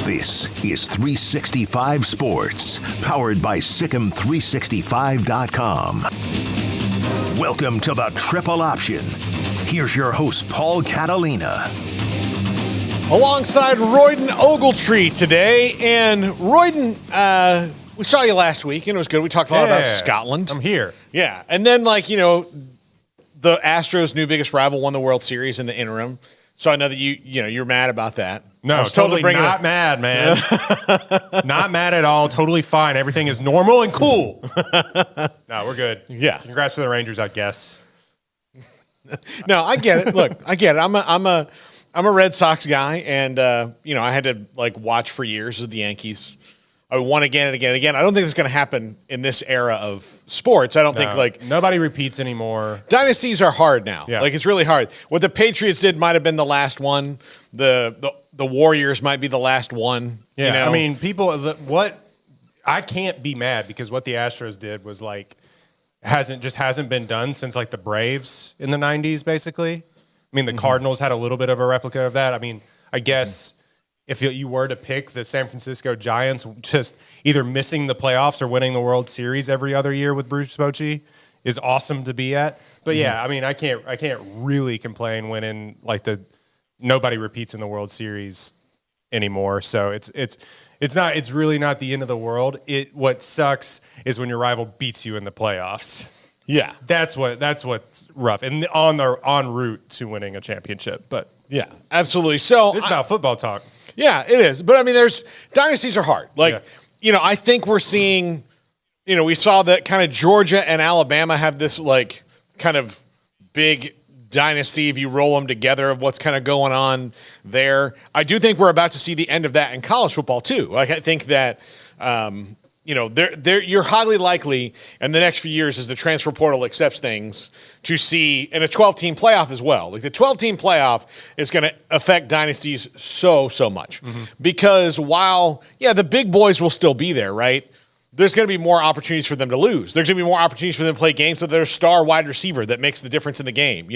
This is 365 Sports, powered by Sikkim365.com. Welcome to the Triple Option. Here's your host, Paul Catalina. Alongside Royden Ogletree today. And Royden, we saw you last week, and it was good. We talked a lot about Scotland. I'm here. Yeah. And then, the Astros' new biggest rival won the World Series in the interim. So I know that you're mad about that. No, I was totally not mad, man. Not mad at all. Totally fine. Everything is normal and cool. No, we're good. Yeah. Congrats to the Rangers, I guess. No, I get it. Look, I get it. I'm a Red Sox guy, and I had to watch for years of the Yankees. I won again and again and again. I don't think it's going to happen in this era of sports. I don't think nobody repeats anymore. Dynasties are hard now. Yeah. It's really hard. What the Patriots did might have been the last one. The Warriors might be the last one. Yeah, I mean, I can't be mad because what the Astros did was hasn't been done since the Braves in the 90s, basically. I mean, the Cardinals had a little bit of a replica of that. I mean, I guess if you were to pick the San Francisco Giants, just either missing the playoffs or winning the World Series every other year with Bruce Bochy is awesome to be at. But yeah, I mean, I can't really complain winning nobody repeats in the World Series anymore. So it's really not the end of the world. What sucks is when your rival beats you in the playoffs. Yeah, that's what's rough, and en route to winning a championship. But yeah, absolutely. So this is about football talk. Yeah, it is. But I mean, dynasties are hard. I think we're seeing, we saw that kind of Georgia and Alabama have this kind of big dynasty if you roll them together of what's kind of going on there. I do think we're about to see the end of that in college football too. I think that you're highly likely in the next few years as the transfer portal accepts things to see in a 12-team playoff as well. The 12-team playoff is going to affect dynasties so much because while the big boys will still be there, right? There's going to be more opportunities for them to lose. There's going to be more opportunities for them to play games with their star wide receiver that makes the difference in the game.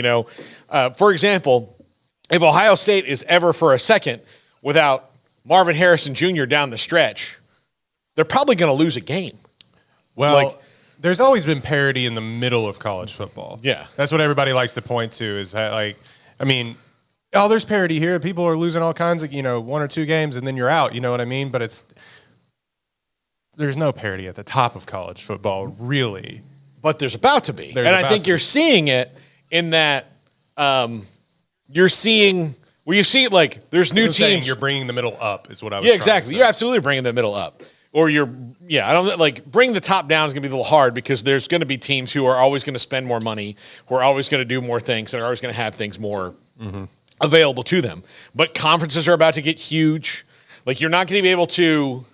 For example, if Ohio State is ever for a second without Marvin Harrison Jr. down the stretch, they're probably going to lose a game. Well, there's always been parity in the middle of college football. Yeah. That's what everybody likes to point to is that, there's parity here. People are losing all kinds of, one or two games, and then you're out. You know what I mean? But there's no parity at the top of college football, really. But there's about to be. I think you're seeing it in that you're seeing – well, you see there's new teams. You're bringing the middle up is what I was Yeah, exactly. trying to say. You're absolutely bringing the middle up. Or I don't bring the top down is going to be a little hard because there's going to be teams who are always going to spend more money, who are always going to do more things, and are always going to have things more available to them. But conferences are about to get huge. You're not going to be able to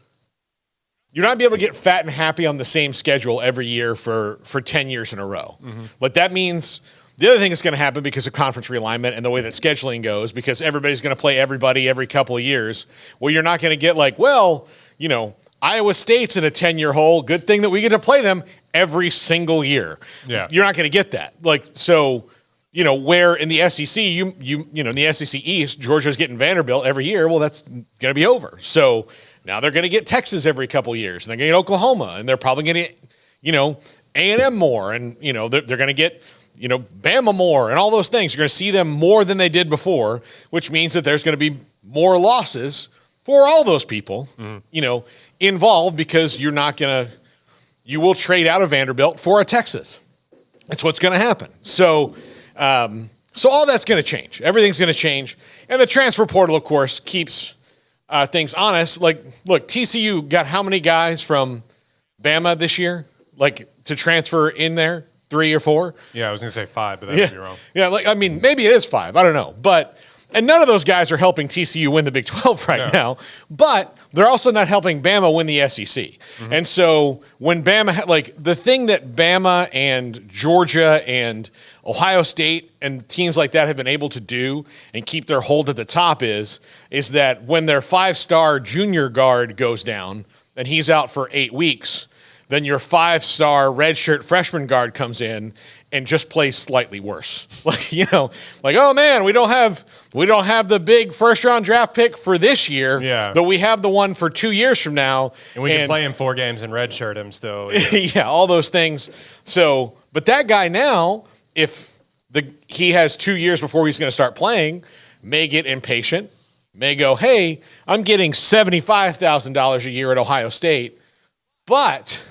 get fat and happy on the same schedule every year for 10 years in a row. That means the other thing that's going to happen because of conference realignment and the way that scheduling goes, because everybody's going to play everybody every couple of years. Well, you're not going to get Iowa State's in a 10-year hole. Good thing that we get to play them every single year. Yeah. You're not going to get that. Where in the SEC, in the SEC East, Georgia's getting Vanderbilt every year. Well, that's going to be over. So now they're going to get Texas every couple of years, and they're going to get Oklahoma, and they're probably going to get, A&M more, and, they're going to get, Bama more, and all those things. You're going to see them more than they did before, which means that there's going to be more losses for all those people, involved because you will trade out of Vanderbilt for a Texas. That's what's going to happen. So all that's going to change. Everything's going to change. And the transfer portal, of course, keeps things honest. Look, TCU got how many guys from Bama this year, to transfer in there? 3 or 4? Yeah, I was going to say 5, but that would be wrong. Yeah, maybe it is 5. I don't know. And none of those guys are helping TCU win the Big 12 now, but they're also not helping Bama win the SEC. And so when Bama, the thing that Bama and Georgia and Ohio State and teams like that have been able to do and keep their hold at the top is that when their 5-star junior guard goes down and he's out for 8 weeks, then your 5-star redshirt freshman guard comes in and just plays slightly worse. Oh man, we don't have the big first-round draft pick for this year, but we have the one for 2 years from now. And we can play him 4 games and redshirt him still. Yeah, all those things. So, but that guy now, if he has 2 years before he's going to start playing, may get impatient, may go, hey, I'm getting $75,000 a year at Ohio State, but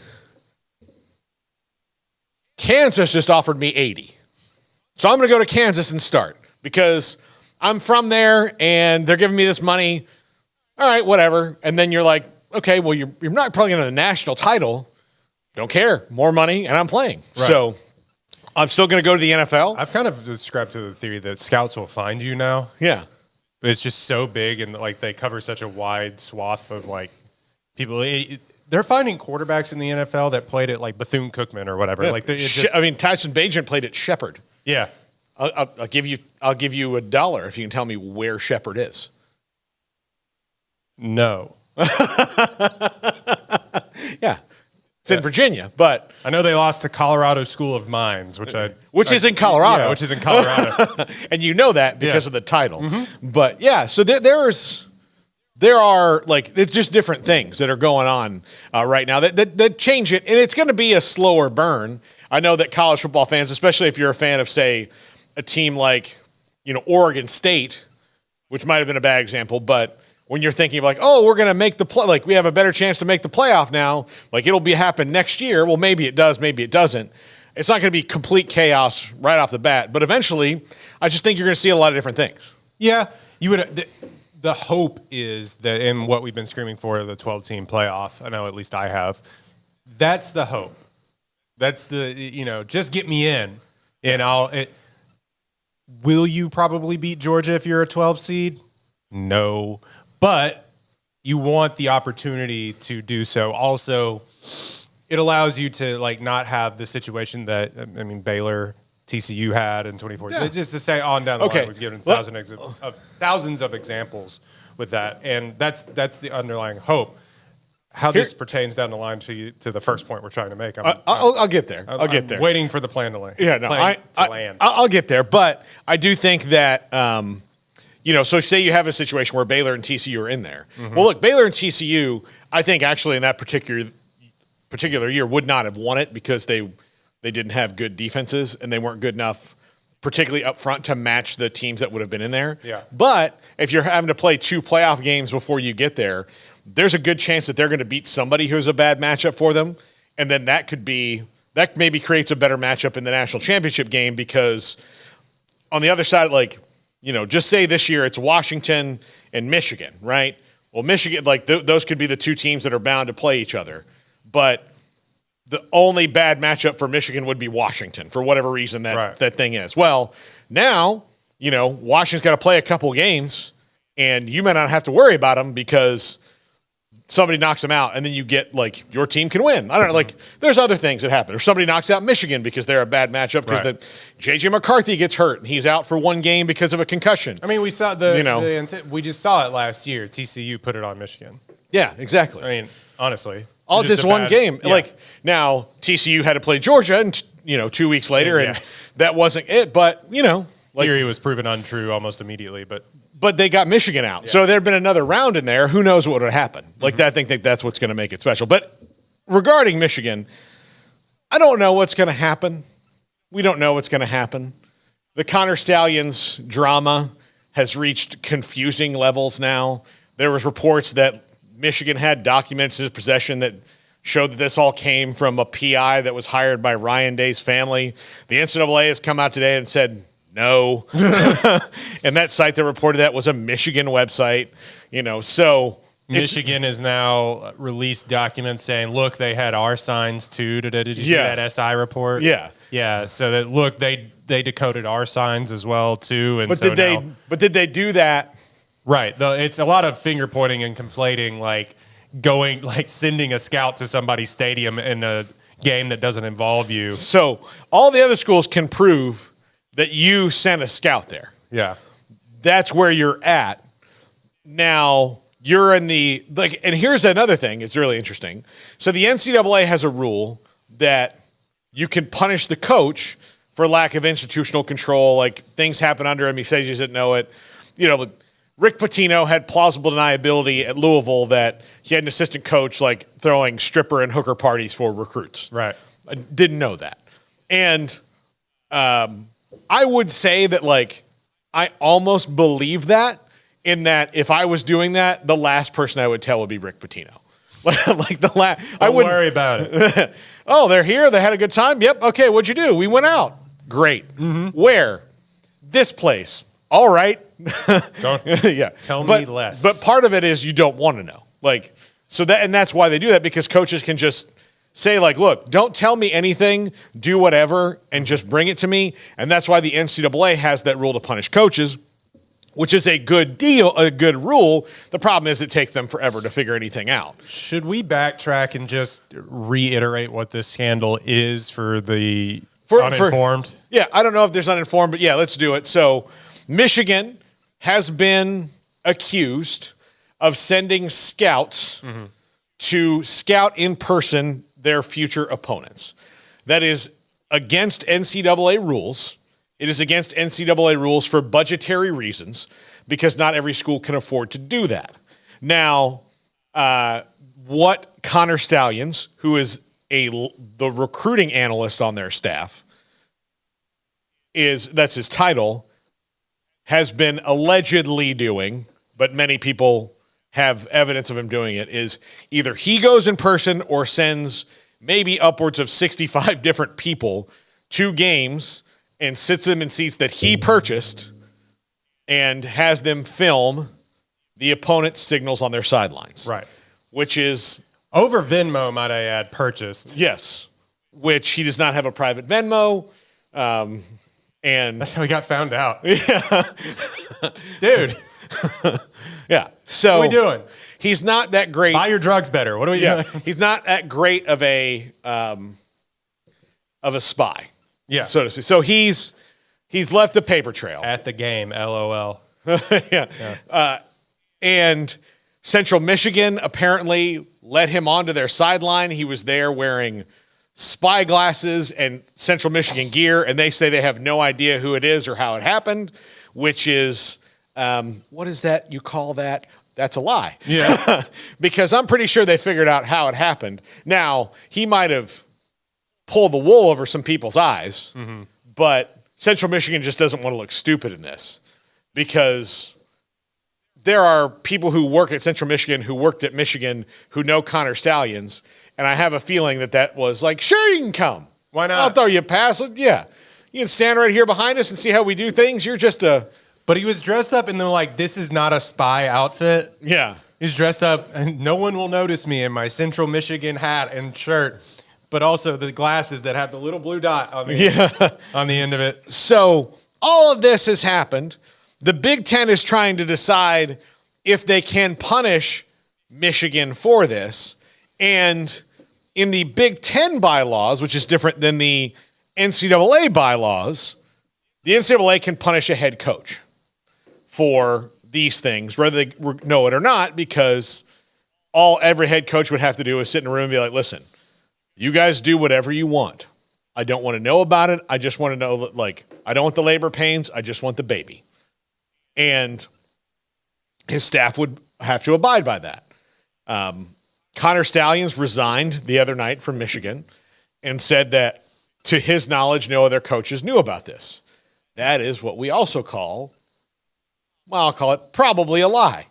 Kansas just offered me 80. So I'm going to go to Kansas and start because I'm from there and they're giving me this money. All right, whatever. And then you're like, okay, well, you're not probably going to the national title. Don't care. More money, and I'm playing. Right. So I'm still going to go to the NFL. I've kind of subscribed to the theory that scouts will find you now. Yeah. It's just so big and like they cover such a wide swath of like people. They're finding quarterbacks in the NFL that played at like Bethune-Cookman or whatever. Yeah. Tyson Bagent played at Shepherd. Yeah. I'll give you $1 if you can tell me where Shepherd is. No. Yeah. It's in Virginia, but I know they lost to Colorado School of Mines, which is in Colorado. Yeah, which is in Colorado. And you know that because of the title. Mm-hmm. But yeah, so there are like it's just different things that are going on right now that change it, and it's going to be a slower burn. I know that college football fans, especially if you're a fan of, say, a team like Oregon State, which might have been a bad example, but when you're thinking of like, oh, we're going to make the play, like we have a better chance to make the playoff now, like it'll happen next year. Well, maybe it does, maybe it doesn't. It's not going to be complete chaos right off the bat, but eventually, I just think you're going to see a lot of different things. Yeah, you would. The hope is that in what we've been screaming for, the 12-team playoff. I know at least I have. That's the hope. That's the just get me in, and will you probably beat Georgia if you're a 12 seed? No. But you want the opportunity to do so. Also, it allows you to like not have the situation that Baylor, TCU had in 2014. Yeah. Just to say on down the line, we've given thousands of examples with that, and that's the underlying hope. How this pertains down the line to the first point we're trying to make. I'll get there. I'll get there. Waiting for the plan to land. Yeah, no, I'll get there, but I do think that. So say you have a situation where Baylor and TCU are in there. Mm-hmm. Well, look, Baylor and TCU, I think actually in that particular year would not have won it because they didn't have good defenses and they weren't good enough, particularly up front, to match the teams that would have been in there. Yeah. But if you're having to play 2 playoff games before you get there, there's a good chance that they're going to beat somebody who's a bad matchup for them, and then that maybe creates a better matchup in the national championship game because on the other side, like, just say this year it's Washington and Michigan, right? Well, Michigan, like those could be the 2 teams that are bound to play each other. But the only bad matchup for Michigan would be Washington for whatever reason that thing is. Well, now, Washington's got to play a couple games and you may not have to worry about them because somebody knocks them out and then you get like your team can win. I don't know. Like there's other things that happen. Or somebody knocks out Michigan because they're a bad matchup because JJ McCarthy gets hurt and he's out for 1 game because of a concussion. I mean, we saw we just saw it last year. TCU put it on Michigan. Yeah, exactly. I mean, honestly, all just one game. Yeah. Like now TCU had to play Georgia and 2 weeks later and that wasn't it. But theory was proven untrue almost immediately, but they got Michigan out. Yeah. So there'd been another round in there. Who knows what would have happened? Like I think that's what's going to make it special. But regarding Michigan, I don't know what's going to happen. We don't know what's going to happen. The Connor Stallions drama has reached confusing levels now. There was reports that Michigan had documents in his possession that showed that this all came from a PI that was hired by Ryan Day's family. The NCAA has come out today and said, no. And that site that reported that was a Michigan website, so Michigan has now released documents saying, look, they had our signs too. Did you see that SI report? Yeah. Yeah. So that, look, they decoded our signs as well too. And did they do that? Right. It's a lot of finger pointing and conflating, sending a scout to somebody's stadium in a game that doesn't involve you. So all the other schools can prove that you sent a scout there. Yeah. That's where you're at. Now, you're in the like, and here's another thing. It's really interesting. So the NCAA has a rule that you can punish the coach for lack of institutional control. Like things happen under him. He says he didn't know it. You know, Rick Pitino had plausible deniability at Louisville that he had an assistant coach like throwing stripper and hooker parties for recruits. Right. I didn't know that. And I would say that like I almost believe that, in that if I was doing that, the last person I would tell would be Rick Pitino. Like the last, I wouldn't worry about it. Oh, they're here. They had a good time. Yep. Okay. What'd you do? We went out. Great. Where? This place. All right. Don't Yeah. tell me less. But part of it is you don't want to know. Like, so that, and that's why they do that, because coaches can just say like, look, don't tell me anything, do whatever, and just bring it to me. And that's why the NCAA has that rule to punish coaches, which is a good deal, a good rule. The problem is it takes them forever to figure anything out. Should we backtrack and just reiterate what this scandal is for the uninformed? Yeah, I don't know if there's uninformed, but yeah, let's do it. So Michigan has been accused of sending scouts to scout in person their future opponents. That is against NCAA rules. It is against NCAA rules for budgetary reasons, because not every school can afford to do that. Now, what Connor Stallions, who is the recruiting analyst on their staff, that's his title, has been allegedly doing, but many people have evidence of him doing it, is either he goes in person or sends maybe upwards of 65 different people to games and sits them in seats that he purchased and has them film the opponent's signals on their sidelines. Right. Which is... over Venmo, might I add, purchased. Yes. Which he does not have a private Venmo. And that's how he got found out. Yeah. Dude. Yeah. So what are we doing? He's not that great. Buy your drugs better. What are we doing? He's not that great of a spy. Yeah. So to speak. So he's left a paper trail. At the game, LOL. Yeah. And Central Michigan apparently let him onto their sideline. He was there wearing spy glasses and Central Michigan gear, and they say they have no idea who it is or how it happened, which is, what is that you call that? That's a lie. Yeah. Because I'm pretty sure they figured out how it happened. Now, he might have pulled the wool over some people's eyes, but Central Michigan just doesn't want to look stupid in this, because there are people who work at Central Michigan who worked at Michigan who know Connor Stallions, and I have a feeling that was like, sure, you can come. Why not? I'll throw you a pass. Yeah. You can stand right here behind us and see how we do things. You're just a... But he was dressed up, and they're like, this is not a spy outfit. Yeah. He's dressed up, and no one will notice me in my Central Michigan hat and shirt, but also the glasses that have the little blue dot on the, on the end of it. So all of this has happened. The Big Ten is trying to decide if they can punish Michigan for this. And in the Big Ten bylaws, which is different than the NCAA bylaws, the NCAA can punish a head coach for these things, whether they know it or not, because every head coach would have to do is sit in a room and be like, listen, you guys do whatever you want. I don't want to know about it. I just want to know that, like, I don't want the labor pains. I just want the baby. And his staff would have to abide by that. Connor Stallions resigned the other night from Michigan and said that, to his knowledge, no other coaches knew about this. That is what we also call, well, I'll call it probably a lie.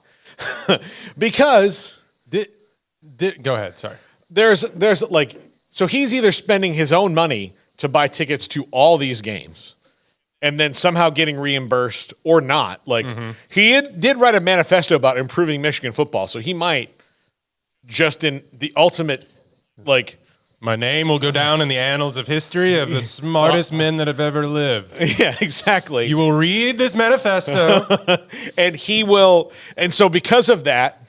Because... Go ahead, sorry. There's like, so he's either spending his own money to buy tickets to all these games and then somehow getting reimbursed or not. Like, he did write a manifesto about improving Michigan football, so he might, just in the ultimate, like... my name will go down in the annals of history of the smartest men that have ever lived. Yeah, exactly. You will read this manifesto. And he will, and so because of that,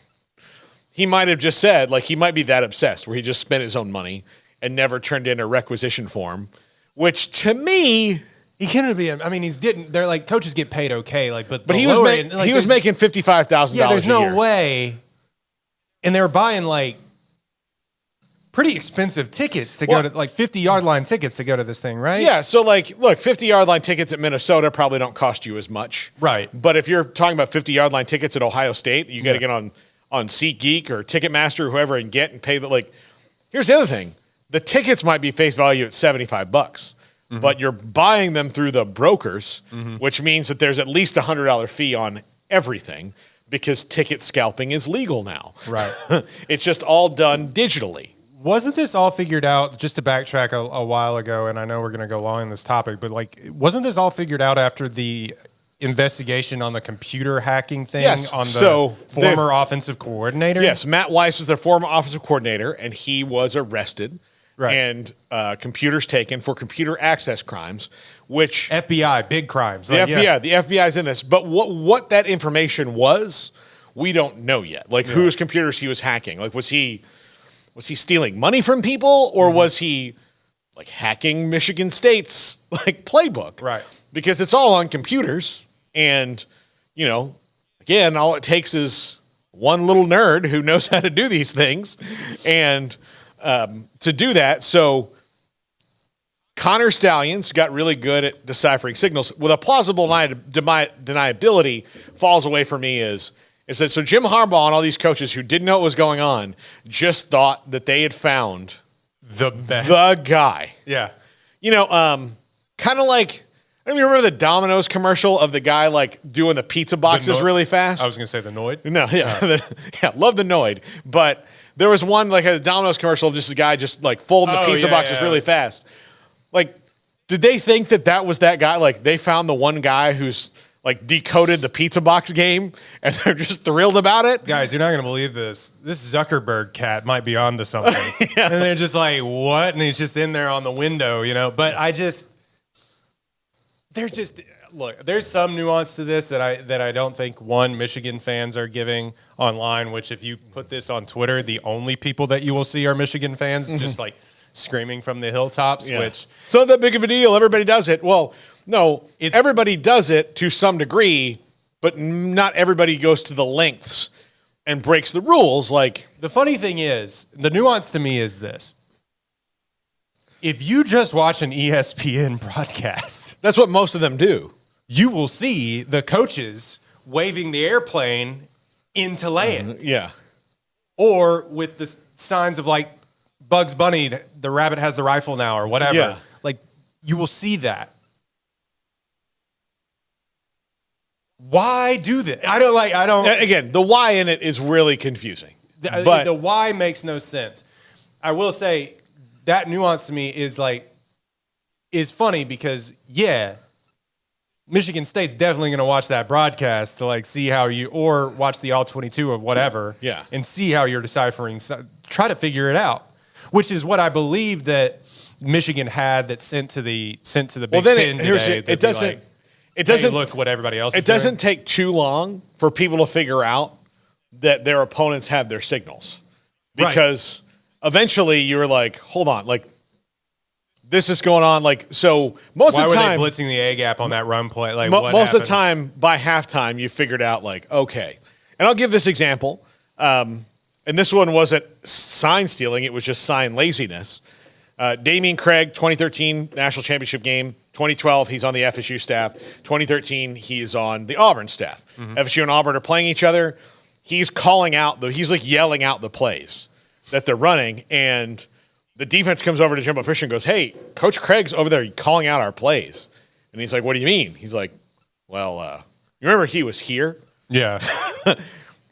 he might have just said, like, he might be that obsessed where he just spent his own money and never turned in a requisition form, which to me... He couldn't be. I mean, they're like, coaches get paid okay, like, but he was making $55,000 a year. Yeah, there's no way and they were buying like pretty expensive tickets to go to, like 50-yard line tickets to go to this thing, right? Yeah, so like, look, 50-yard line tickets at Minnesota probably don't cost you as much. Right. But if you're talking about 50-yard line tickets at Ohio State, you got to get on SeatGeek or Ticketmaster or whoever and pay the, like, here's the other thing. The tickets might be face value at $75, but you're buying them through the brokers, which means that there's at least $100 fee on everything because ticket scalping is legal now. Right. It's just all done digitally. Wasn't this all figured out, just to backtrack a while ago, and I know we're going to go long on this topic, but like, wasn't this all figured out after the investigation on the computer hacking thing on the former offensive coordinator? Yes, Matt Weiss is their former offensive coordinator, and he was arrested and computers taken for computer access crimes, which... FBI, big crimes. The FBI's in this. But what that information was, we don't know yet. Like, whose computers he was hacking. Like, was he stealing money from people, or was he like hacking Michigan State's like playbook? Right. Because it's all on computers, and again, all it takes is one little nerd who knows how to do these things, and to do that. So Connor Stallions got really good at deciphering signals. With a plausible deniability, falls away for me is that so Jim Harbaugh and all these coaches who didn't know what was going on just thought that they had found the best. The guy. Yeah. Kind of like, I don't even remember the Domino's commercial of the guy like doing the pizza boxes really fast. I was going to say the Noid. No, yeah. Love the Noid. But there was one like a Domino's commercial of just a guy just like folding the pizza boxes really fast. Like, did they think that was that guy? Like, they found the one guy who's like decoded the pizza box game, and they're just thrilled about it. Guys, you're not going to believe this. This Zuckerberg cat might be onto something. And they're just like, what? And he's just in there on the window, But look, there's some nuance to this that I don't think Michigan fans are giving online, which if you put this on Twitter, the only people that you will see are Michigan fans, just like screaming from the hilltops, which... It's not that big of a deal. Everybody does it. Well... No, everybody does it to some degree, but not everybody goes to the lengths and breaks the rules. Like, the funny thing is, the nuance to me is this. If you just watch an ESPN broadcast, that's what most of them do. You will see the coaches waving the airplane into land. Or with the signs of like Bugs Bunny, the rabbit has the rifle now, or whatever. Yeah. Like, you will see that. Why do this? I don't. Again, the why in it is really confusing. But the why makes no sense. I will say that nuance to me is funny because Michigan State's definitely going to watch that broadcast to like see how or watch the all 22 or whatever, and see how you're deciphering. Try to figure it out, which is what I believe that Michigan had that sent to the Big Ten today. It doesn't look what everybody else. It doesn't take too long for people to figure out that their opponents have their signals, because eventually you're like, hold on, like this is going on. Like, so most of the time, why were they blitzing the A gap on that run play? Like, most of the time by halftime, you figured out like, okay. And I'll give this example. And this one wasn't sign stealing; it was just sign laziness. Damian Craig, 2013 national championship game. 2012, he's on the FSU staff. 2013, he's on the Auburn staff. FSU and Auburn are playing each other. He's he's like yelling out the plays that they're running, and the defense comes over to Jimbo Fisher and goes, "Hey, Coach Craig's over there calling out our plays." And he's like, "What do you mean?" He's like, "Well, you remember he was here? Yeah.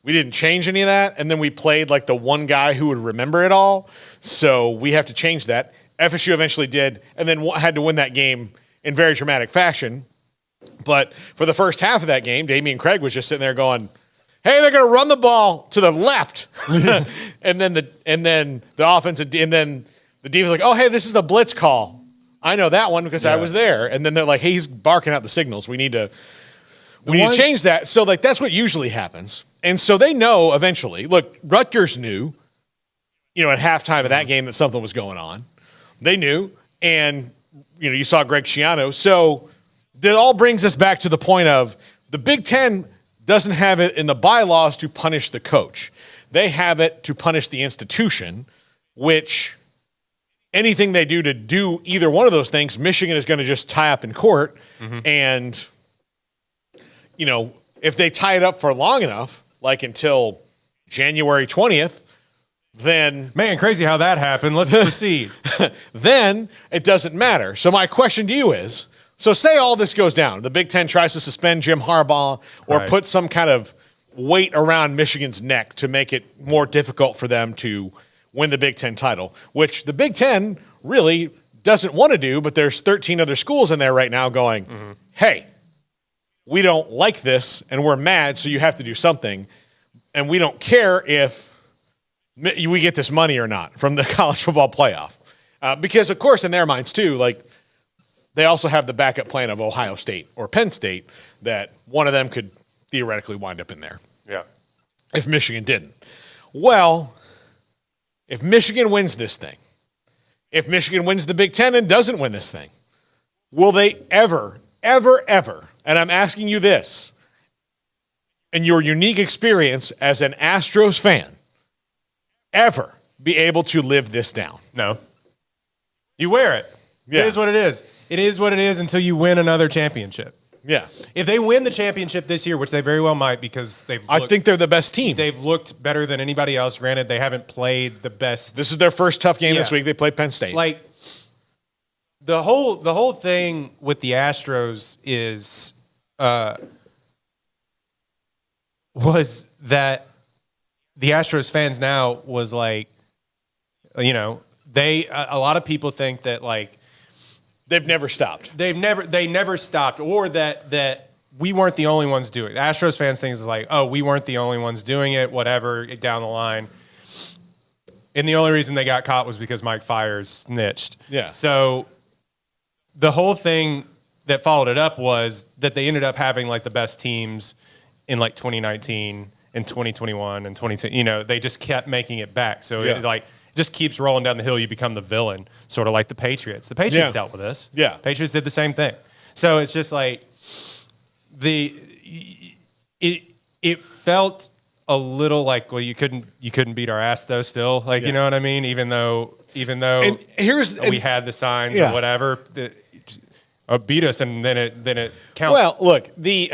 We didn't change any of that, and then we played like the one guy who would remember it all, so we have to change that." FSU eventually did, and then had to win that game in very dramatic fashion. But for the first half of that game, Damian Craig was just sitting there going, "Hey, they're going to run the ball to the left," and then the offense, and then the defense like, "Oh, hey, this is a blitz call. I know that one because I was there." And then they're like, "Hey, he's barking out the signals. We need to change that." So like that's what usually happens, and so they know eventually. Look, Rutgers knew, at halftime of that game that something was going on. They knew, and you saw Greg Schiano. So that all brings us back to the point of the Big Ten doesn't have it in the bylaws to punish the coach. They have it to punish the institution, which anything they do to do either one of those things, Michigan is going to just tie up in court. And, you know, if they tie it up for long enough, like until January 20th, then Man, crazy how that happened. Let's proceed. then it doesn't matter. So my question to you is, so say all this goes down. The Big Ten tries to suspend Jim Harbaugh or Right. put some kind of weight around Michigan's neck to make it more difficult for them to win the Big Ten title, which the Big Ten really doesn't want to do, but there's 13 other schools in there right now going, hey, we don't like this and we're mad, so you have to do something. And we don't care if we get this money or not from the college football playoff. Because, of course, in their minds, too, like, they also have the backup plan of Ohio State or Penn State that one of them could theoretically wind up in there Yeah. if Michigan didn't. Well, if Michigan wins this thing, if Michigan wins the Big Ten and doesn't win this thing, will they ever, and I'm asking you this, in your unique experience as an Astros fan, ever be able to live this down? No. You wear it. Yeah. It is what it is. It is what it is until you win another championship. Yeah. If they win the championship this year, which they very well might because I think they're the best team. they've looked better than anybody else. Granted, they haven't played the best. This is their first tough game this Yeah. week. They play Penn State. Like the whole thing with the Astros is was that the Astros fans now was like, you know, a lot of people think that like They've never stopped. they never stopped, or that we weren't the only ones doing it. The Astros fans think it's like, oh, we weren't the only ones doing it, whatever, down the line. And the only reason they got caught was because Mike Fiers snitched. Yeah. So the whole thing that followed it up was that they ended up having like the best teams in like 2019 and 2021 and 2010. You know, they just kept making it back. So Yeah. it like just keeps rolling down the hill. You become the villain, sort of like the Patriots. The Patriots Yeah. dealt with this. Yeah. Patriots did the same thing. So it's just like it felt a little like, well, you couldn't beat our ass though still. Like, you know what I mean? Even though And we had the signs Yeah. or whatever, beat us and then it counts. Well, look, the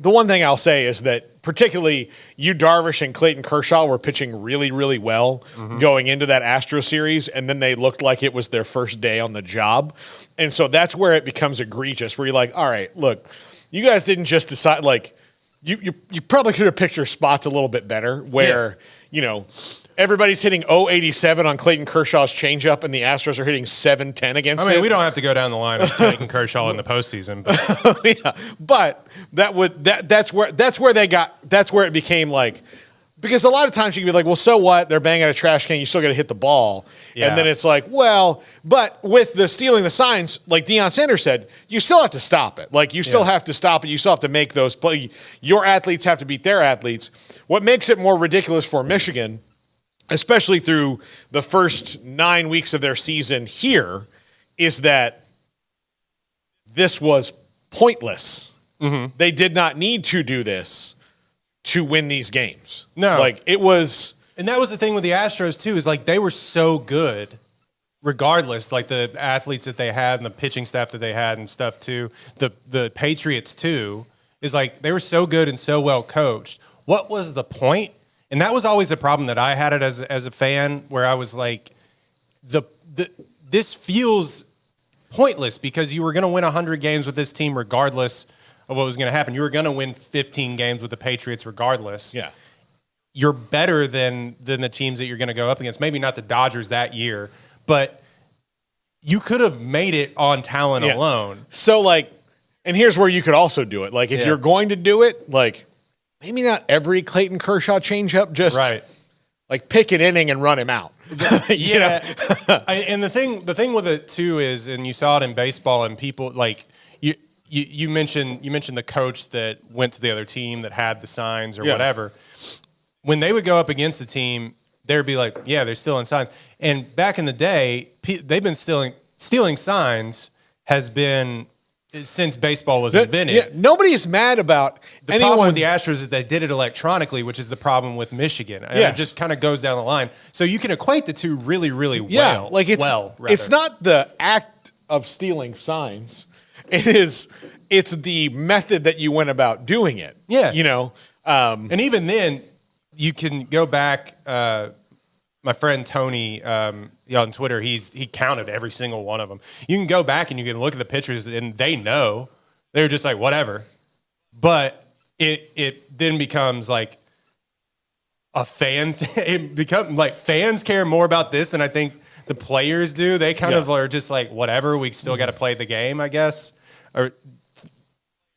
one thing I'll say is that particularly Yu Darvish and Clayton Kershaw were pitching really, really well going into that Astro series, and then they looked like it was their first day on the job. And so that's where it becomes egregious, where you're like, all right, look, you guys didn't just decide, like, you probably could have picked your spots a little bit better where, you know, everybody's hitting 087 on Clayton Kershaw's changeup, and the Astros are hitting 710 against I mean, him. we don't have to go down the line of Clayton Kershaw in the postseason, but Yeah, but that's where it became like, because a lot of times you can be like, well, so what? They're banging a trash can. You still got to hit the ball. Yeah. And then it's like, well, but with the stealing the signs, like Deion Sanders said, you still have to stop it. Like you still have to stop it. You still have to make those play. Your athletes have to beat their athletes. What makes it more ridiculous for Michigan, especially through the first 9 weeks of their season here, is that this was pointless. They did not need to do this to win these games. No. Like it was. and that was the thing with the Astros too, is like they were so good regardless, like the athletes that they had and the pitching staff that they had and stuff too. The Patriots too, is like they were so good and so well coached. What was the point? And that was always the problem that I had it as a fan, where I was like, this feels pointless because you were going to win 100 games with this team regardless of what was going to happen. You were going to win 15 games with the Patriots regardless. Yeah. You're better than the teams that you're going to go up against. Maybe not the Dodgers that year, but you could have made it on talent Yeah. alone. So like, and here's where you could also do it. Like if you're going to do it, like maybe not every Clayton Kershaw changeup, just Right. like pick an inning and run him out. You know? And the thing with it too is, and you saw it in baseball, and people like you mentioned the coach that went to the other team that had the signs or whatever. When they would go up against the team, they would be like, yeah, they're stealing signs. And back in the day, they've been stealing signs has been since baseball was invented. Yeah, nobody's mad about The anyone. problem with the Astros is they did it electronically, which is the problem with Michigan. And Yes. it just kind of goes down the line. So you can equate the two really, really Yeah, well. like it's not the act of stealing signs. It's the method that you went about doing it. Yeah. You know, And even then, you can go back. My friend Tony on Twitter, he counted every single one of them. You can go back and you can look at the pictures, and they know they're just like whatever. But it then becomes like a fan thing. It becomes like fans care more about this than I think the players do. They kind of are just like whatever. We still got to play the game, I guess. Or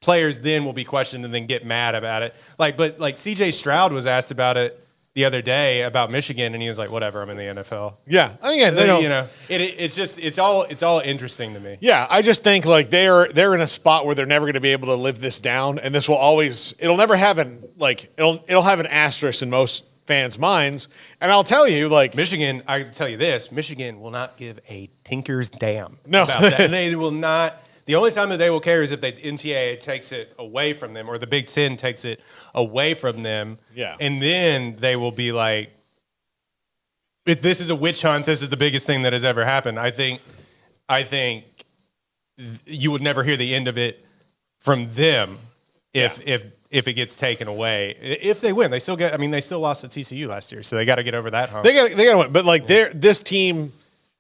players then will be questioned and then get mad about it. But CJ Stroud was asked about it the other day about Michigan, and he was like, "Whatever, I'm in the NFL." yeah. I mean, they don't, You know, it's all interesting to me. Yeah, I just think like they're in a spot where they're never going to be able to live this down, and this will always it'll never have it'll have an asterisk in most fans' minds. And I'll tell you, like Michigan, I can tell you this: Michigan will not give a tinker's damn No. about that. And they will not. The only time that they will care is if the NCAA takes it away from them or the Big Ten takes it away from them. Yeah. And then they will be like, if this is a witch hunt, this is the biggest thing that has ever happened. I think you would never hear the end of it from them if it gets taken away. If they win, they still get. I mean, they still lost at TCU last year, so they got to get over that hump. they got to win. But like this team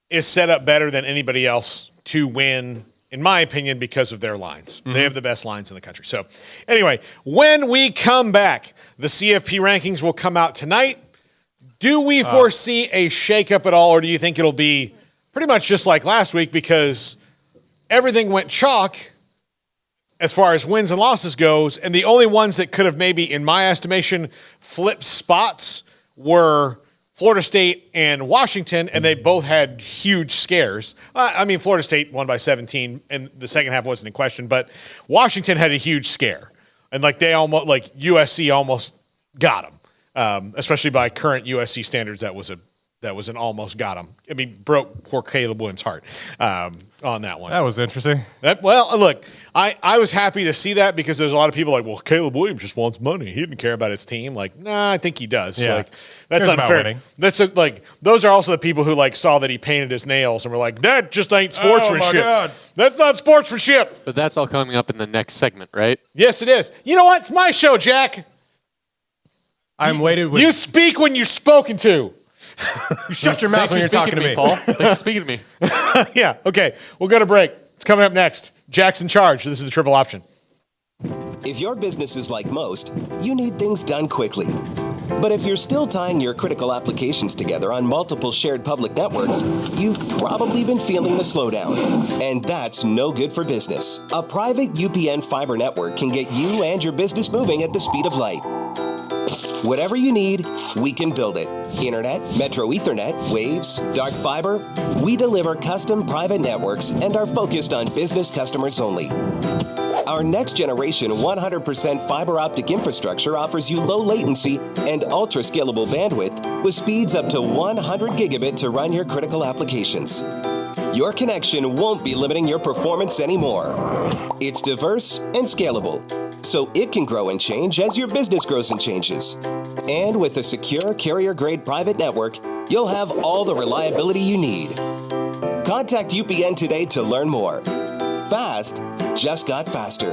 is set up better than anybody else to win, in my opinion, because of their lines. They have the best lines in the country. So anyway, when we come back, the CFP rankings will come out tonight. Do we foresee a shakeup at all, or do you think it'll be pretty much just like last week because everything went chalk as far as wins and losses goes, and the only ones that could have maybe, in my estimation, flipped spots were Florida State and Washington, and they both had huge scares. I mean, Florida State won by 17, and the second half wasn't in question, but Washington had a huge scare. And like USC almost got them, especially by current USC standards. That was an almost got them. I mean, broke poor Caleb Williams' heart on that one. That was interesting. Look, I was happy to see that because there's a lot of people like, well, Caleb Williams just wants money. He didn't care about his team. Like, nah, I think he does. Yeah. Like, that's Cares about unfair. winning. Like those are also the people who like saw that he painted his nails and were like, that just ain't sportsmanship. Oh my God. That's not sportsmanship. But that's all coming up in the next segment, right? Yes, it is. You know what? It's my show, Jack. I'm waiting with You speak when you're spoken to. you shut your mouth when you're talking to me. Paul. Thanks for speaking to me. Yeah. Okay. We'll go to break. It's coming up next. Jack's in charge. This is the triple option. If your business is like most, you need things done quickly. But if you're still tying your critical applications together on multiple shared public networks, you've probably been feeling the slowdown. And that's no good for business. A private UPN fiber network can get you and your business moving at the speed of light. Whatever you need, we can build it. Internet, Metro Ethernet, Waves, dark fiber. We deliver custom private networks and are focused on business customers only. Our next generation 100% fiber optic infrastructure offers you low latency and ultra scalable bandwidth with speeds up to 100 gigabit to run your critical applications. Your connection won't be limiting your performance anymore. It's diverse and scalable, so it can grow and change as your business grows and changes. And with a secure carrier-grade private network, you'll have all the reliability you need. Contact UPN today to learn more. Fast just got faster.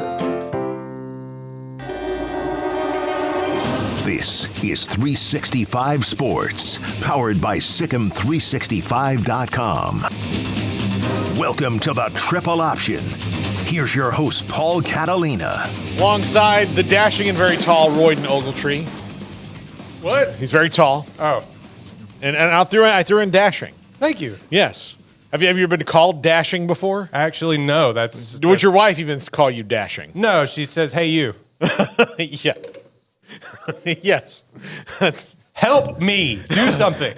This is 365 Sports, powered by Sikkim365.com. Welcome to the Triple Option. Here's your host, Paul Catalina. Alongside the dashing and very tall Royden Ogletree. What? He's very tall. Oh, And I threw in dashing. thank you. Yes. Have you ever been called dashing before? Actually, no. That's Would your wife even call you dashing? no. She says, "Hey, you, Yeah. Yes. help me do something."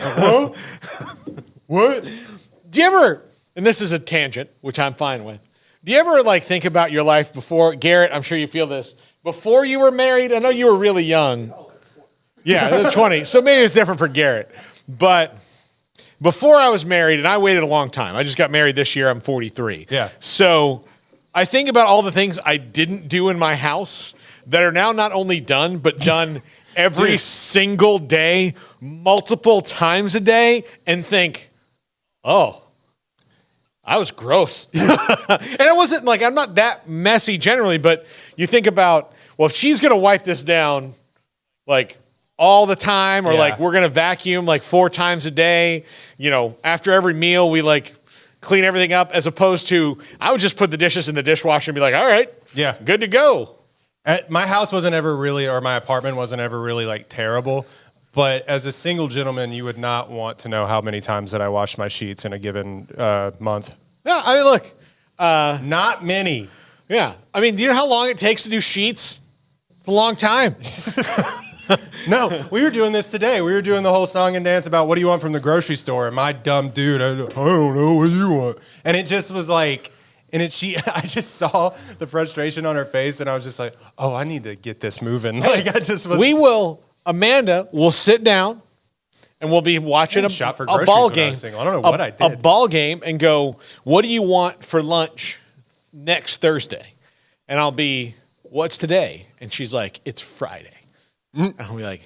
What? Do you ever, and this is a tangent, which I'm fine with. Do you ever like think about your life before, Garrett, I'm sure you feel this, before you were married? I know you were really young. Yeah, 20. So maybe it's different for Garrett. But before I was married, and I waited a long time. I just got married this year. I'm 43. Yeah. So I think about all the things I didn't do in my house that are now not only done, but done every single day, multiple times a day, and think, oh, I was gross. And it wasn't like, I'm not that messy generally, but you think about, well, if she's going to wipe this down like all the time, or like we're going to vacuum like 4 times a day, you know, after every meal, we like clean everything up, as opposed to, I would just put the dishes in the dishwasher and be like, all right, good to go. My house wasn't ever really, or my apartment wasn't ever really like terrible. But as a single gentleman, you would not want to know how many times that I wash my sheets in a given month. Yeah, I mean, look. Not many. Yeah. I mean, do you know how long it takes to do sheets? It's a long time. No, we were doing this today. We were doing the whole song and dance about what do you want from the grocery store? And my dumb dude, I don't know, what do you want? And it just was like, I just saw the frustration on her face, and I was just like, oh, I need to get this moving. Like, I just was. Amanda will sit down and we'll be watching a ball game. I don't know what I did. A ball game, and go, what do you want for lunch next Thursday? And I'll be, what's today? And she's like, it's Friday. And I'll be like,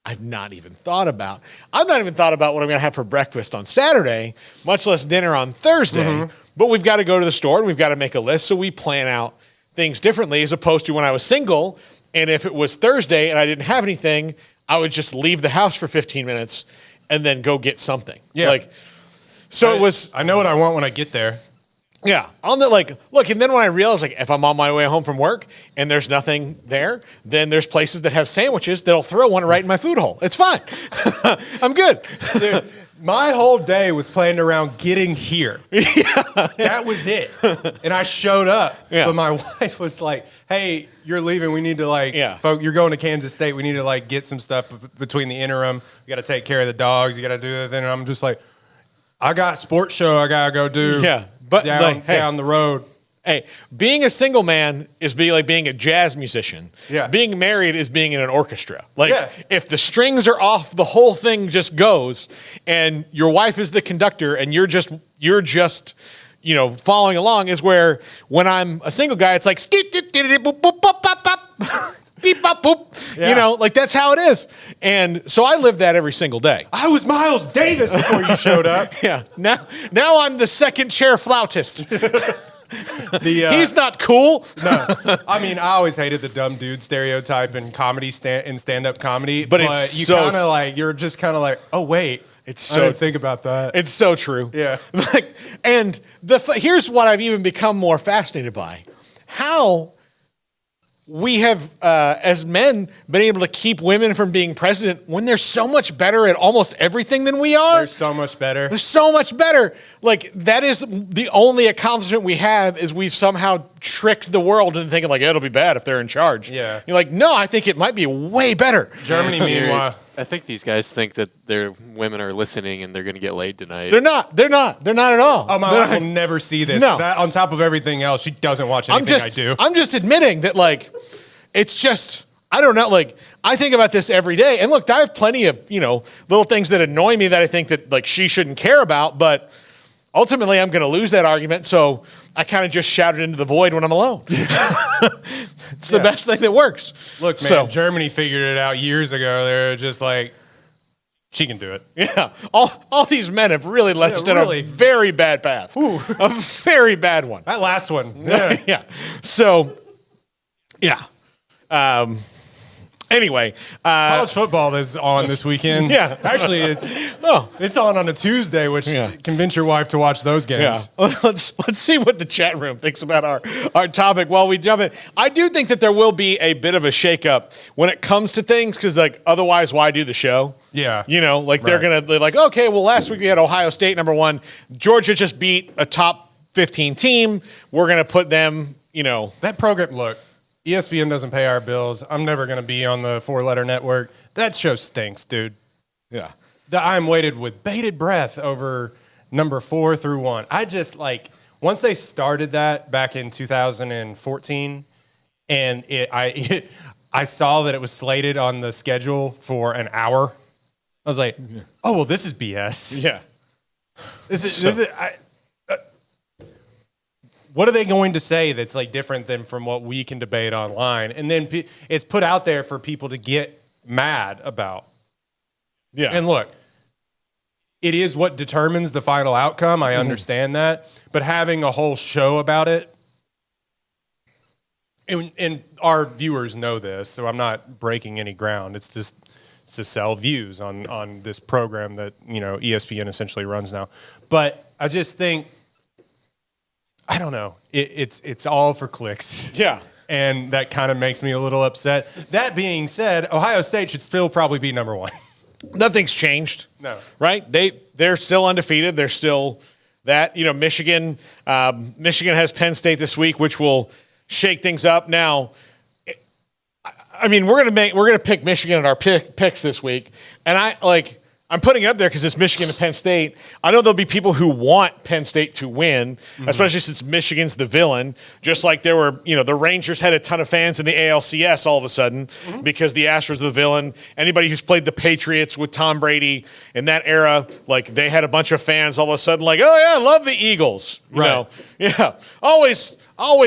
I've not even thought about what I'm going to have for breakfast on Saturday, much less dinner on Thursday. But we've got to go to the store and we've got to make a list. So we plan out things differently, as opposed to when I was single. And if it was Thursday and I didn't have anything, I would just leave the house for 15 minutes and then go get something. Yeah. It was. I know what I want when I get there. Yeah. Look, and then when I realized, like, if I'm on my way home from work and there's nothing there, then there's places that have sandwiches that'll throw one right in my food hole. It's fine. I'm good. Dude, my whole day was planned around getting here. That was it. And I showed up. Yeah. But my wife was like, hey, you're leaving. We need to you're going to Kansas State. We need to get some stuff between the interim. We got to take care of the dogs. You got to do that thing. And I'm just like, I got sports show I got to go do. Yeah. But down the road. Hey, being a single man is like being a jazz musician. Yeah. Being married is being in an orchestra. If the strings are off, the whole thing just goes. And your wife is the conductor, and you're just following along. Is where when I'm a single guy, it's like beep bop boop. Yeah. That's how it is. And so I live that every single day. I was Miles Davis before you showed up. Yeah. Now I'm the second chair flautist. He's not cool. No, I mean, I always hated the dumb dude stereotype in stand-up comedy. But it's you so, kind of you're just kind of like, oh wait, I didn't think about that. It's so true. Yeah. And here's what I've even become more fascinated by: how we have, as men, been able to keep women from being president when they're so much better at almost everything than we are. They're so much better. They're so much better. That is the only accomplishment we have, is we've somehow tricked the world into thinking it'll be bad if they're in charge. Yeah. You're like, no, I think it might be way better. Germany, meanwhile. I think these guys think that their women are listening and they're going to get laid tonight. They're not. They're not at all. Oh, my wife will never see this. No. That, on top of everything else, she doesn't watch anything I do. I'm just admitting that, it's just, I don't know. I think about this every day. And look, I have plenty of, little things that annoy me that I think that, she shouldn't care about. But ultimately, I'm going to lose that argument. So I kind of just shout it into the void when I'm alone. It's the best thing that works. Look, man, Germany figured it out years ago. They're just like, she can do it. Yeah. All these men have really led us down a very bad path. A very bad one. That last one. Yeah. Yeah. So, yeah. Anyway, college football is on this weekend. Yeah, actually, it's on a Tuesday, which convince your wife to watch those games. Yeah. Let's see what the chat room thinks about our topic while we jump in. I do think that there will be a bit of a shakeup when it comes to things, because otherwise, why do the show? Yeah, they're like, okay, well, last week we had Ohio State #1. Georgia just beat a top 15 team. We're gonna put them. That program. Look. ESPN doesn't pay our bills. I'm never going to be on the 4-letter network. That show stinks, dude. Yeah. I'm waited with bated breath over number 4 through 1. I just once they started that back in 2014, and I saw that it was slated on the schedule for an hour. I was like, oh, well, this is BS. Yeah. what are they going to say that's like different than from what we can debate online? And then it's put out there for people to get mad about. Yeah. And look, it is what determines the final outcome. I understand that. But having a whole show about it, and our viewers know this, so I'm not breaking any ground. It's just to sell views on this program that, ESPN essentially runs now. But I just think, I don't know, it's all for clicks. Yeah. And that kind of makes me a little upset. That being said, Ohio State should still probably be number one. Nothing's changed. No. Right? They're still undefeated. They're still that. Michigan has Penn State this week, which will shake things up. Now, I mean, we're gonna pick Michigan at our picks this week, and I'm putting it up there because it's Michigan and Penn State. I know there'll be people who want Penn State to win, especially since Michigan's the villain. Just like there were, the Rangers had a ton of fans in the ALCS all of a sudden because the Astros are the villain. Anybody who's played the Patriots with Tom Brady in that era, like they had a bunch of fans all of a sudden like, oh yeah, I love the Eagles. You know? Yeah. Always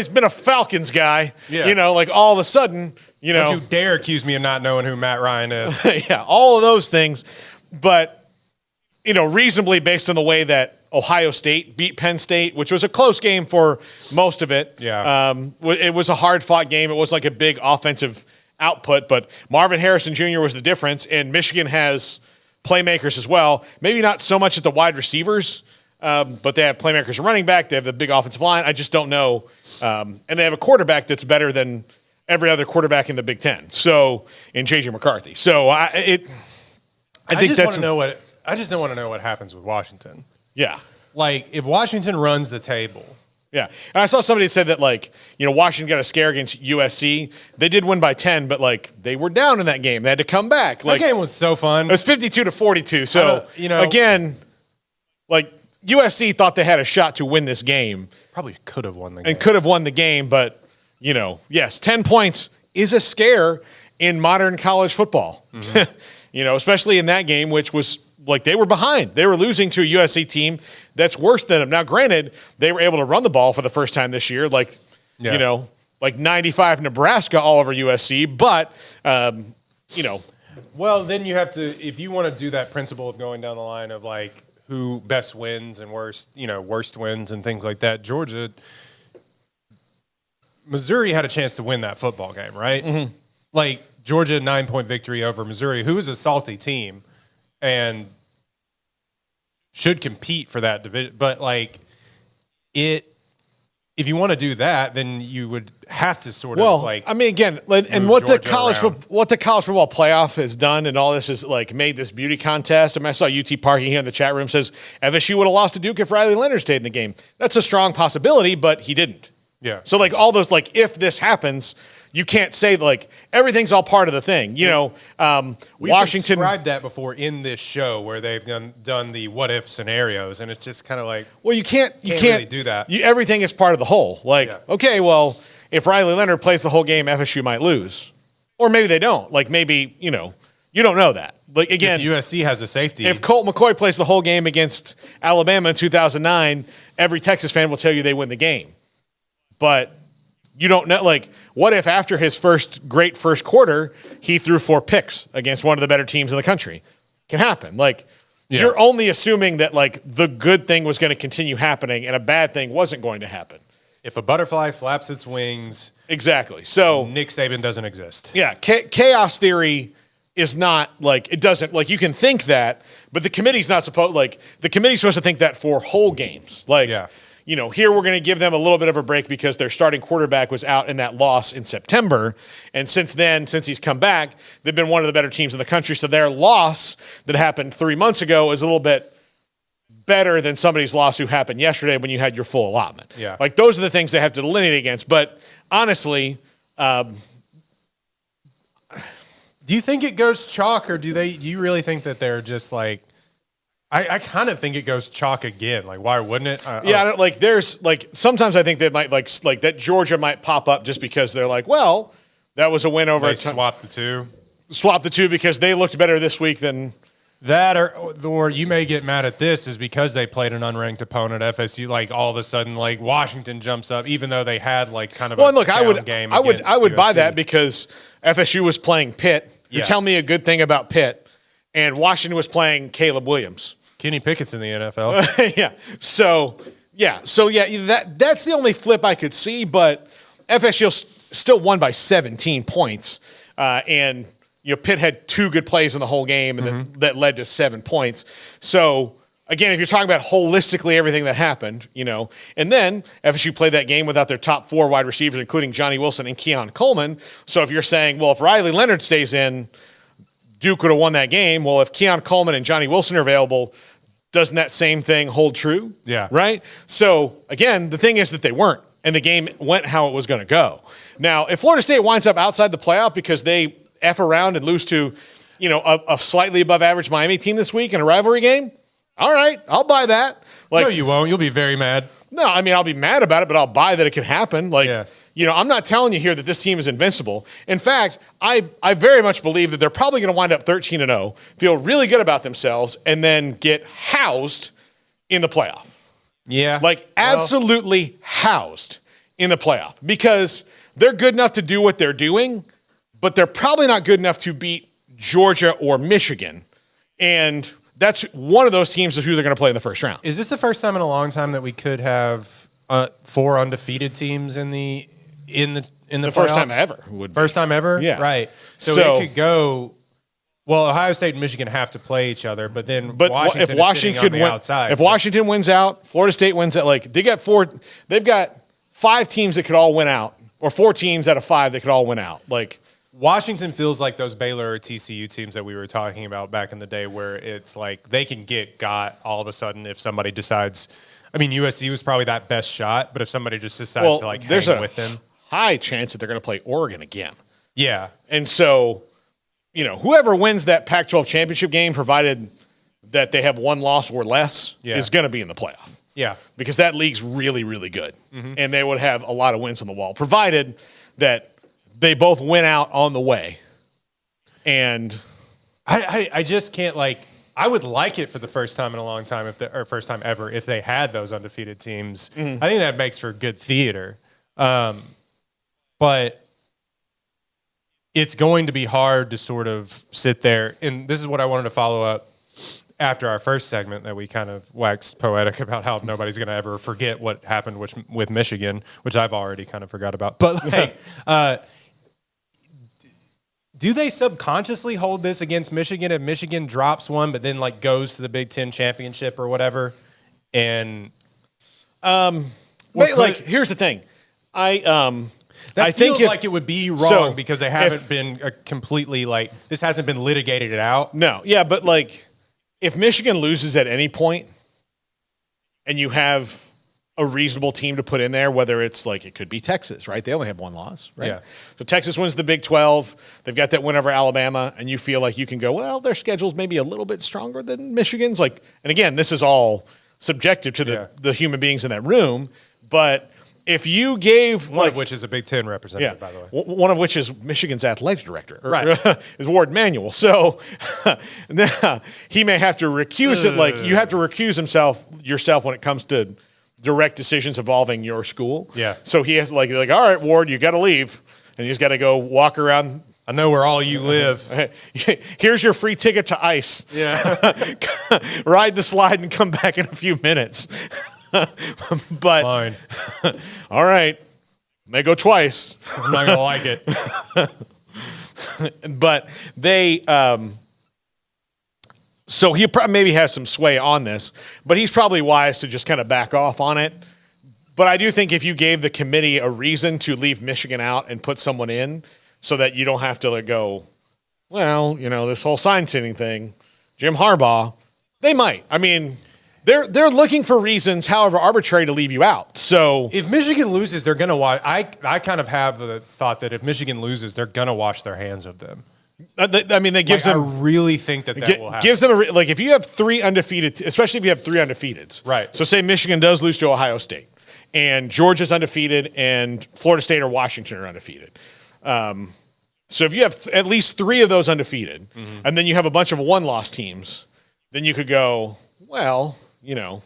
been a Falcons guy. Yeah. Like all of a sudden, Don't you dare accuse me of not knowing who Matt Ryan is. Yeah, all of those things. But, reasonably based on the way that Ohio State beat Penn State, which was a close game for most of it. Yeah. It was a hard-fought game. It was like a big offensive output, but Marvin Harrison Jr. was the difference, and Michigan has playmakers as well. Maybe not so much at the wide receivers, but they have playmakers and running back. They have the big offensive line. I just don't know. And they have a quarterback that's better than every other quarterback in the Big Ten. So, in J.J. McCarthy. So, I just don't want to know what happens with Washington. Yeah. Like, if Washington runs the table. Yeah. And I saw somebody said that, Washington got a scare against USC. They did win by 10, but, they were down in that game. They had to come back. That game was so fun. It was 52-42. So, again, USC thought they had a shot to win this game. Probably could have won the game. And could have won the game, but, yes, 10 points is a scare in modern college football. Especially in that game, which was they were behind. They were losing to a USC team that's worse than them. Now, granted, they were able to run the ball for the first time this year, 95 Nebraska all over USC. But, Well, then you have to, if you want to do that principle of going down the line of who best wins and worst wins and things like that, Missouri had a chance to win that football game, right? Georgia 9-point victory over Missouri, who is a salty team and should compete for that division. But if you want to do that, then you would have to sort of again, and what the college football playoff has done and all this is made this beauty contest. I mean, I saw UT Parking here in the chat room says FSU would have lost to Duke if Riley Leonard stayed in the game. That's a strong possibility, but he didn't. Yeah. So all those if this happens, you can't say everything's all part of the thing. We've Washington described that before in this show where they've done the what if scenarios, and it's just kind of you can't really do that. Everything is part of the whole. Okay, well, if Riley Leonard plays the whole game, FSU might lose, or maybe they don't. Maybe you don't know that. Again, if USC has a safety. If Colt McCoy plays the whole game against Alabama in 2009, every Texas fan will tell you they win the game. But you don't know, what if after his great first quarter, he threw 4 picks against one of the better teams in the country? Can happen. You're only assuming that, the good thing was going to continue happening and a bad thing wasn't going to happen. If a butterfly flaps its wings. Exactly. So Nick Saban doesn't exist. Yeah. Chaos theory is not, it doesn't, you can think that, but the committee's not supposed, the committee's supposed to think that for whole games. Yeah. Here we're going to give them a little bit of a break because their starting quarterback was out in that loss in September. And since he's come back, they've been one of the better teams in the country. So their loss that happened 3 months ago is a little bit better than somebody's loss who happened yesterday when you had your full allotment. Yeah. Those are the things they have to delineate against. But honestly, do you think it goes chalk, or do you really think that they're just I kind of think it goes chalk again. Why wouldn't it? I don't there's sometimes I think they might that Georgia might pop up just because they're well, that was a win over. They swapped the two. Swap the two because they looked better this week than That or you may get mad at this is because they played an unranked opponent, FSU. Like all of a sudden, like Washington jumps up, even though they had like kind of game. I would buy USC. that because FSU was playing Pitt. You Yeah. tell me a good thing about Pitt, and Washington was playing Caleb Williams. Kenny Pickett's in the NFL. Yeah. So that's the only flip I could see. But FSU still won by 17 points, and Pitt had 2 good plays in the whole game, and that led to 7 points. So again, if you're talking about holistically everything that happened, and then FSU played that game without their top 4 wide receivers, including Johnny Wilson and Keon Coleman. So if you're saying, well, if Riley Leonard stays in, Duke would have won that game. Well, if Keon Coleman and Johnny Wilson are available, doesn't that same thing hold true? Yeah. Right? So, again, the thing is that they weren't, and the game went how it was going to go. Now, if Florida State winds up outside the playoff because they F around and lose to, a slightly above average Miami team this week in a rivalry game, all right, I'll buy that. No, you won't. You'll be very mad. No, I mean, I'll be mad about it, but I'll buy that it could happen. I'm not telling you here that this team is invincible. In fact, I very much believe that they're probably going to wind up 13-0, feel really good about themselves, and then get housed in the playoff. Yeah. Absolutely housed in the playoff because they're good enough to do what they're doing, but they're probably not good enough to beat Georgia or Michigan. And that's one of those teams is who they're going to play in the first round. Is this the first time in a long time that we could have 4 undefeated teams in the First time ever. First time ever? Yeah. Right. So it could go. Well, Ohio State and Michigan have to play each other, but Washington if Washington is sitting on the outside. If Washington wins out, Florida State wins out. They've got 5 teams that could all win out, or 4 teams out of 5 that could all win out. Washington feels like those Baylor or TCU teams that we were talking about back in the day, where it's like they can get got all of a sudden if somebody decides. I mean, USC was probably that best shot, but if somebody just decides to hang with them, high chance that they're going to play Oregon again. Yeah, and so whoever wins that Pac-12 championship game, provided that they have 1 loss or less, is going to be in the playoff. Yeah, because that league's really, really good, and they would have a lot of wins on the wall, provided that they both went out on the way. And I just can't I would like it for the first time in a long time, or first time ever, if they had those undefeated teams. I think that makes for good theater. But it's going to be hard to sort of sit there. And this is what I wanted to follow up after our first segment that we kind of waxed poetic about how nobody's going to ever forget what happened with Michigan, which I've already kind of forgot about. But do they subconsciously hold this against Michigan if Michigan drops one, but then goes to the Big Ten championship or whatever? And here's the thing, I think it would be wrong because they haven't been completely this hasn't been litigated out. No, yeah, but if Michigan loses at any point, and you have a reasonable team to put in there, whether it's it could be Texas, right? They only have 1 loss, right? Yeah. So Texas wins the Big 12. They've got that win over Alabama, and you feel like you can go, well, their schedule's maybe a little bit stronger than Michigan's. And again, this is all subjective to the human beings in that room. But if you gave one of which is a Big Ten representative, by the way, one of which is Michigan's athletic director, right? Is Ward Manuel. So he may have to recuse it. You have to recuse yourself when it comes to direct decisions involving your school. Yeah. So he has all right, Ward, you got to leave, and he's got to go walk around. I know where all you live. Here's your free ticket to ice. Yeah. Ride the slide and come back in a few minutes. But fine. All right, may go twice. I'm not gonna like it. But they. So he maybe has some sway on this, but he's probably wise to just kind of back off on it. But I do think if you gave the committee a reason to leave Michigan out and put someone in so that you don't have to go, well, this whole sign sitting thing, Jim Harbaugh, they might. I mean, they're looking for reasons, however arbitrary, to leave you out. So if Michigan loses, they're going to watch. I kind of have the thought that if Michigan loses, they're going to wash their hands of them. I mean, that gives them. I really think that will happen. Gives them if you have 3 undefeated, especially if you have 3 undefeateds. Right. So say Michigan does lose to Ohio State, and Georgia's undefeated, and Florida State or Washington are undefeated. So if you have at least 3 of those undefeated, and then you have a bunch of 1-loss teams, then you could go, well, none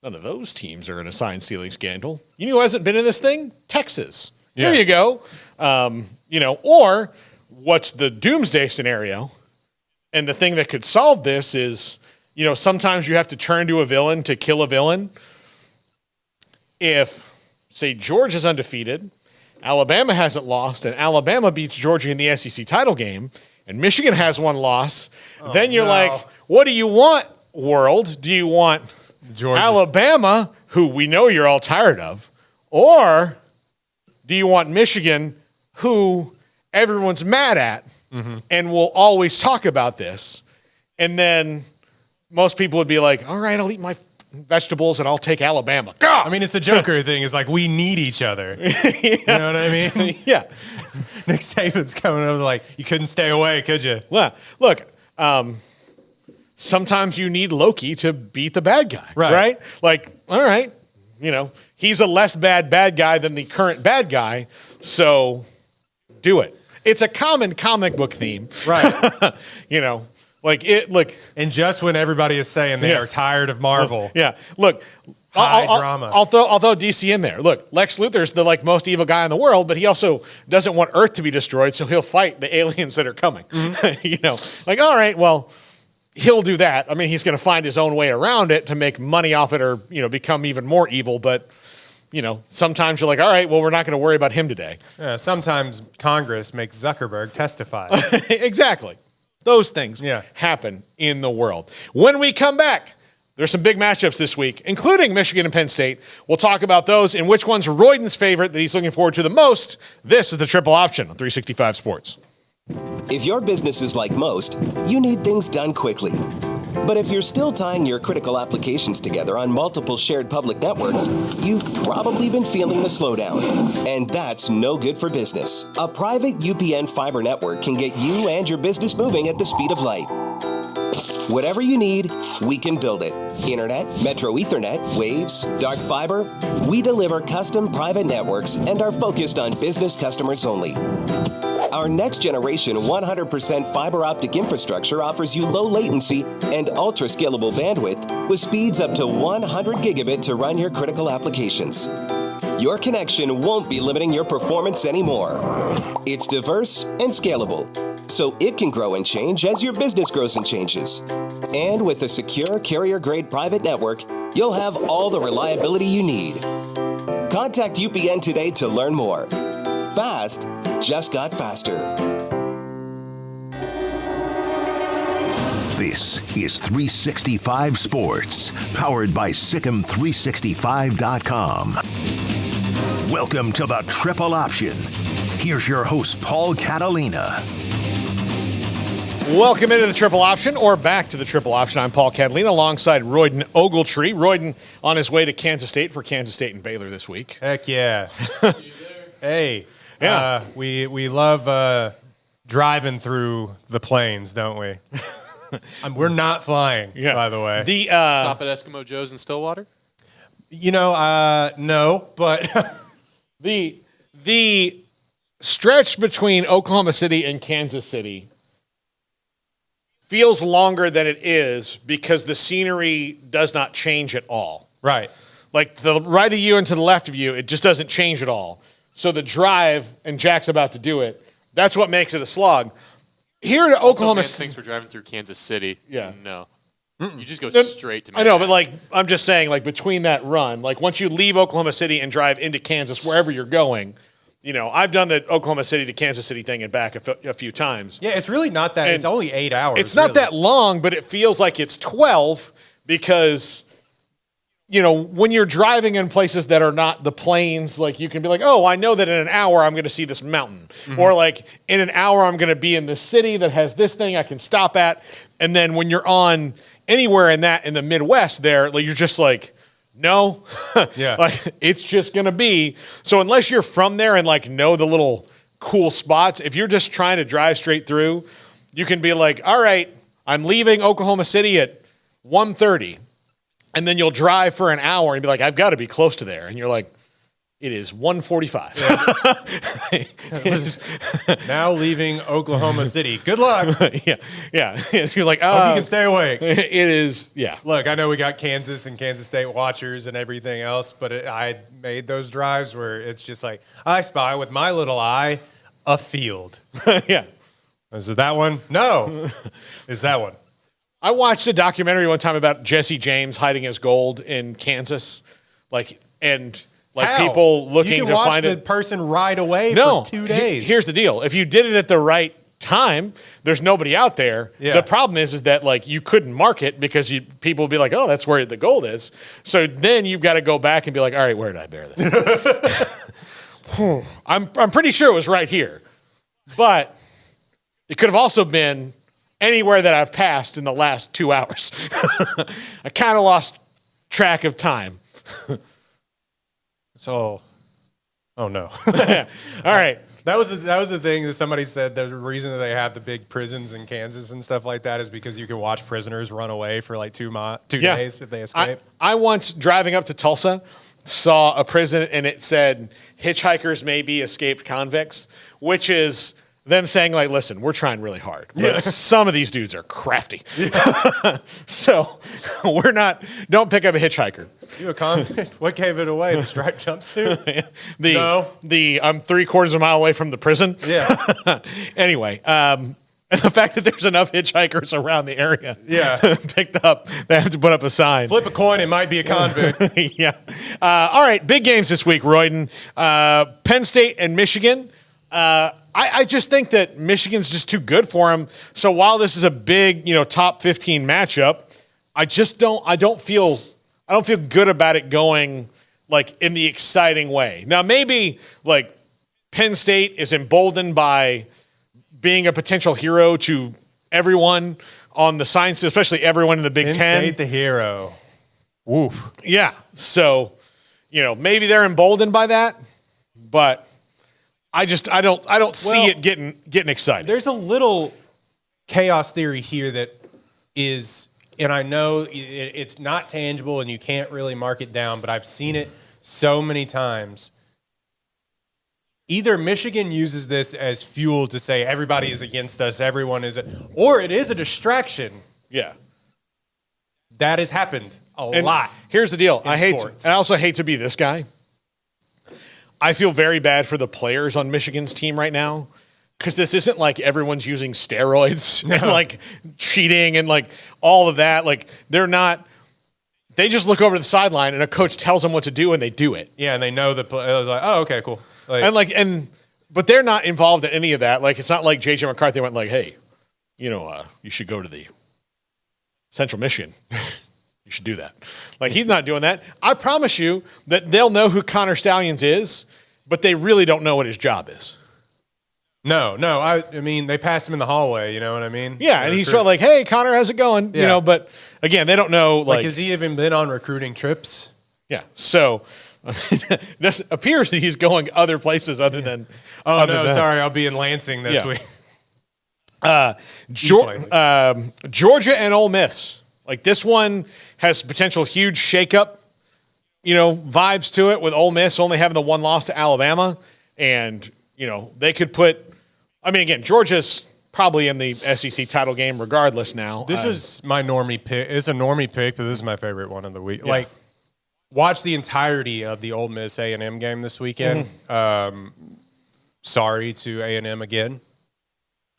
of those teams are in a sign stealing scandal. You know who hasn't been in this thing? Texas. Yeah. There you go. Or what's the doomsday scenario? And the thing that could solve this is, sometimes you have to turn to a villain to kill a villain. If, say, Georgia's undefeated, Alabama hasn't lost, and Alabama beats Georgia in the SEC title game, and Michigan has one loss, then you're like, what do you want, world? Do you want Georgia. Alabama, who we know you're all tired of, or do you want Michigan, who everyone's mad at and will always talk about this? And then most people would be like, all right, I'll eat my vegetables and I'll take Alabama. I mean, it's the Joker thing. It's like we need each other. You know what I mean? Yeah. Nick Saban's coming over like, you couldn't stay away, could you? Well, look, sometimes you need Loki to beat the bad guy, right? Like, all right, he's a less bad guy than the current bad guy, so do it. It's a common comic book theme. Right. Look. And just when everybody is saying they are tired of Marvel. Yeah. Look, Drama. I'll throw DC in there. Look, Lex Luthor's the most evil guy in the world, but he also doesn't want Earth to be destroyed, so he'll fight the aliens that are coming. All right, well, he'll do that. I mean, he's going to find his own way around it to make money off it or, become even more evil. But, sometimes you're like, all right, well, we're not going to worry about him today. Yeah, sometimes Congress makes Zuckerberg testify. Exactly. Those things happen in the world. When we come back, there's some big matchups this week, including Michigan and Penn State. We'll talk about those and which one's Royden's favorite that he's looking forward to the most. This is the Triple Option on 365 Sports. If your business is like most, you need things done quickly. But if you're still tying your critical applications together on multiple shared public networks, you've probably been feeling the slowdown. And that's no good for business. A private UPN fiber network can get you and your business moving at the speed of light. Whatever you need, we can build it. Internet, Metro Ethernet, Waves, dark fiber. We deliver custom private networks and are focused on business customers only. Our next generation 100% fiber optic infrastructure offers you low latency and ultra scalable bandwidth with speeds up to 100 gigabit to run your critical applications. Your connection won't be limiting your performance anymore. It's diverse and scalable, so it can grow and change as your business grows and changes. And with a secure carrier-grade private network, you'll have all the reliability you need. Contact UPN today to learn more. Fast just got faster. This is 365 Sports, powered by Sikkim365.com. Welcome to the Triple Option. Here's your host, Paul Catalina. Welcome into the Triple Option, or back to the Triple Option. I'm Paul Catalina alongside Royden Ogletree. Royden on his way to Kansas State for Kansas State and Baylor this week. Heck yeah. Hey. Yeah. We love driving through the plains, don't we? We're not flying, by the way. Stop at Eskimo Joe's in Stillwater? No, but the stretch between Oklahoma City and Kansas City feels longer than it is because the scenery does not change at all. Right. Like to the right of you and to the left of you, it just doesn't change at all. So the drive, and Jack's about to do it, that's what makes it a slog. Here to Oklahoma City. Thinks we're driving through Kansas City. Yeah. No. You just go straight to I know, but I'm just saying, between that run, once you leave Oklahoma City and drive into Kansas, wherever you're going, I've done the Oklahoma City to Kansas City thing and back a few times. Yeah, it's really not that. It's only 8 hours. It's not that long, but it feels like it's 12 because, when you're driving in places that are not the plains, you can be like, oh, I know that in an hour I'm going to see this mountain. Mm-hmm. Or in an hour I'm going to be in this city that has this thing I can stop at. And then when you're on anywhere in the Midwest there, you're just no. Yeah. It's just going to be. So unless you're from there and know the little cool spots, if you're just trying to drive straight through, you can be like, all right, I'm leaving Oklahoma City at 1:30. And then you'll drive for an hour and be like, I've got to be close to there. And you're like, It is 1:45. Now leaving Oklahoma City. Good luck. yeah. You're like, Hope you can stay awake. It is, yeah. Look, I know we got Kansas and Kansas State watchers and everything else, but I made those drives where it's just like, I spy with my little eye a field. Yeah. Is it that one? No. It's that one. I watched a documentary one time about Jesse James hiding his gold in Kansas. How? People looking you can to watch find the it. person ride away No, for 2 days. Here's the deal. If you did it at the right time, there's nobody out there. Yeah. The problem is that like you couldn't mark it because people would be like, oh, that's where the gold is. So then you've got to go back and be like, all right, where did I bear this? I'm pretty sure it was right here. But it could have also been anywhere that I've passed in the last 2 hours. I kind of lost track of time. So, oh no. All right. That was the thing that somebody said. The reason that they have the big prisons in Kansas and stuff like that is because you can watch prisoners run away for like 2 days if they escape. I once, driving up to Tulsa, saw a prison and it said hitchhikers may be escaped convicts, which is them saying like, listen, we're trying really hard, but some of these dudes are crafty. So don't pick up a hitchhiker. You a convict? What gave it away? The striped jumpsuit? I'm 3/4 of a mile away from the prison. Yeah. Anyway, and the fact that there's enough hitchhikers around the area picked up, they have to put up a sign. Flip a coin, it might be a convict. Yeah. All right, big games this week, Royden. Penn State and Michigan. I just think that Michigan's just too good for them. So while this is a big, top 15 matchup, I don't feel good about it going like in the exciting way. Now maybe like Penn State is emboldened by being a potential hero to everyone on the science, especially everyone in the Big Ten. Penn State the hero. Woof. Yeah. So, maybe they're emboldened by that, but I don't see it getting excited. There's a little chaos theory here that is, and I know it's not tangible and you can't really mark it down, but I've seen it so many times. Either Michigan uses this as fuel to say everybody is against us, everyone is, or it is a distraction. Yeah. That has happened a lot. Here's the deal. I also hate to be this guy. I feel very bad for the players on Michigan's team right now because this isn't like everyone's using steroids and like cheating and like all of that. Like they just look over the sideline and a coach tells them what to do and they do it. Yeah, and they know the players like, oh, okay, cool. But they're not involved in any of that. Like it's not like JJ McCarthy went like, hey, you should go to the Central Michigan. You should do that. Like, he's not doing that. I promise you that they'll know who Connor Stallions is, but they really don't know what his job is. No. I mean, they passed him in the hallway, you know what I mean? Yeah, and he's sort of like, hey, Connor, how's it going? Yeah. But again, they don't know. Like, has he even been on recruiting trips? Yeah. So, this appears that he's going other places other than. Oh, no, sorry. I'll be in Lansing this week. Georgia and Ole Miss. Like, this one has potential huge shakeup, vibes to it with Ole Miss only having the one loss to Alabama. And, they could put – I mean, again, Georgia's probably in the SEC title game regardless now. This is my normie pick. It's a normie pick, but this is my favorite one of the week. Yeah. Like, watch the entirety of the Ole Miss A&M game this weekend. Mm-hmm. Sorry to A&M again.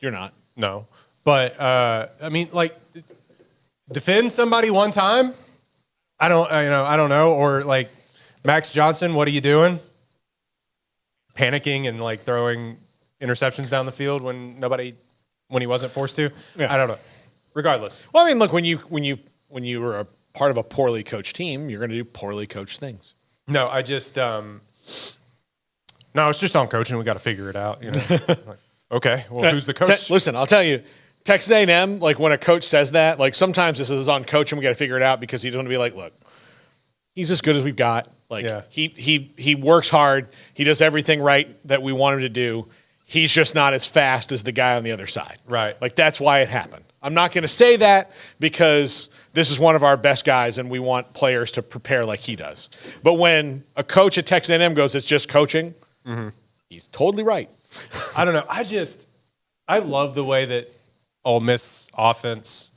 You're not. No. But, I mean, like – defend somebody one time. I don't know. Or like Max Johnson, what are you doing? Panicking and like throwing interceptions down the field when he wasn't forced to. Yeah. I don't know. Regardless. Well, I mean, look, when you were a part of a poorly coached team, you're going to do poorly coached things. No, I just it's just on coaching. We got to figure it out. Like, okay, well, who's the coach? Listen, I'll tell you. Texas A&M, like when a coach says that, like sometimes this is on coach and we got to figure it out because he doesn't want to be like, look, he's as good as we've got. Like he works hard. He does everything right that we want him to do. He's just not as fast as the guy on the other side. Right. Like that's why it happened. I'm not going to say that because this is one of our best guys and we want players to prepare like he does. But when a coach at Texas A&M goes, it's just coaching, he's totally right. I don't know. I love the way that Ole Miss offense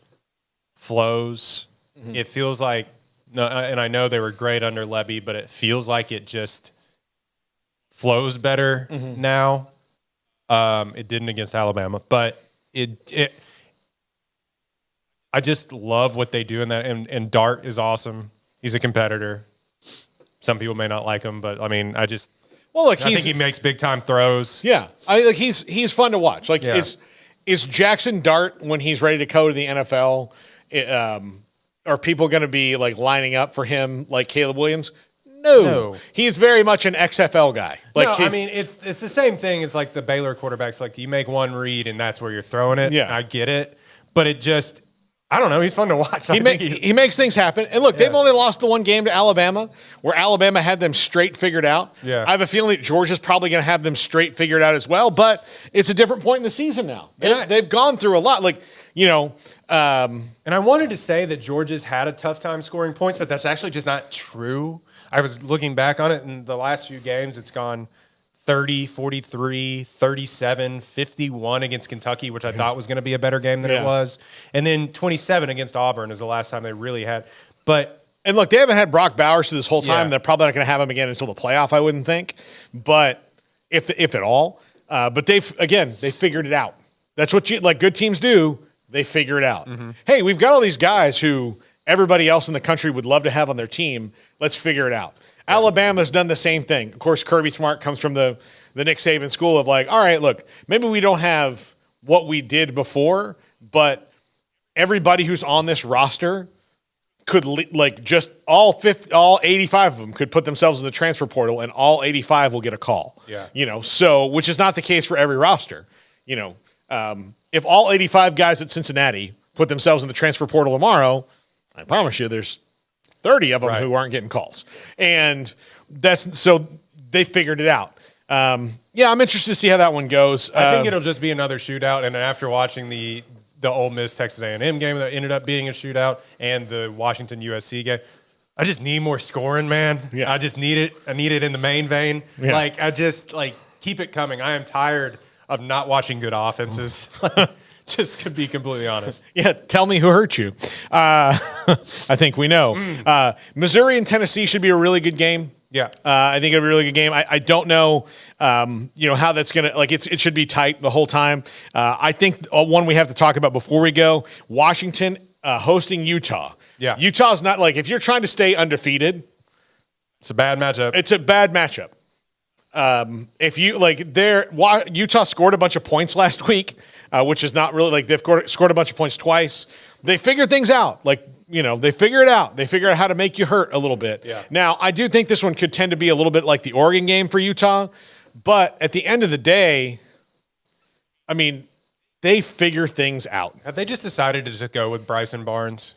flows. It feels like, and I know they were great under Levy, but it feels like it just flows better now. It didn't against Alabama, but I just love what they do in that. And Dart is awesome. He's a competitor. Some people may not like him, but I mean, I think he makes big time throws. Yeah, he's fun to watch. Like, is Jackson Dart when he's ready to go to the NFL? Are people going to be like lining up for him like Caleb Williams? No. He's very much an XFL guy. Like, no, I mean, it's the same thing as like the Baylor quarterbacks. Like, you make one read and that's where you're throwing it. Yeah, I get it, but it just, I don't know. He's fun to watch. He makes things happen. And look, they've only lost the one game to Alabama, where Alabama had them straight figured out. Yeah. I have a feeling that Georgia's probably going to have them straight figured out as well. But it's a different point in the season now. They've gone through a lot. Like, and I wanted to say that Georgia's had a tough time scoring points, but that's actually just not true. I was looking back on it in the last few games. It's gone 30, 43, 37, 51 against Kentucky, which I thought was going to be a better game than it was. And then 27 against Auburn is the last time they really had. And look, they haven't had Brock Bowers this whole time. They're probably not going to have him again until the playoff, I wouldn't think. But if at all. But they figured it out. That's what good teams do. They figure it out. Hey, we've got all these guys who everybody else in the country would love to have on their team. Let's figure it out. Alabama's done the same thing. Of course, Kirby Smart comes from the Nick Saban school of like, all right, look, maybe we don't have what we did before, but everybody who's on this roster could just all 85 of them could put themselves in the transfer portal and all 85 will get a call. Yeah. So which is not the case for every roster. If all 85 guys at Cincinnati put themselves in the transfer portal tomorrow, I promise you there's 30 of them who aren't getting calls. And so they figured it out. I'm interested to see how that one goes. I think it'll just be another shootout. And after watching the Ole Miss Texas A&M game that ended up being a shootout and the Washington USC game, I just need more scoring, man. Yeah. I just need it. I need it in the main vein. Yeah. I just keep it coming. I am tired of not watching good offenses. Just to be completely honest. Yeah, tell me who hurt you. I think we know. Missouri and Tennessee should be a really good game. Yeah. I think it'll be a really good game. I don't know, how that's going to, it should be tight the whole time. I think one we have to talk about before we go, Washington hosting Utah. Yeah. Utah's not if you're trying to stay undefeated. It's a bad matchup. It's a bad matchup. If you Utah scored a bunch of points last week, which is not really they've scored a bunch of points twice. They figured things out. They figure it out. They figure out how to make you hurt a little bit. Yeah. Now, I do think this one could tend to be a little bit like the Oregon game for Utah, but at the end of the day, I mean, they figure things out. Have they just decided to just go with Bryson Barnes?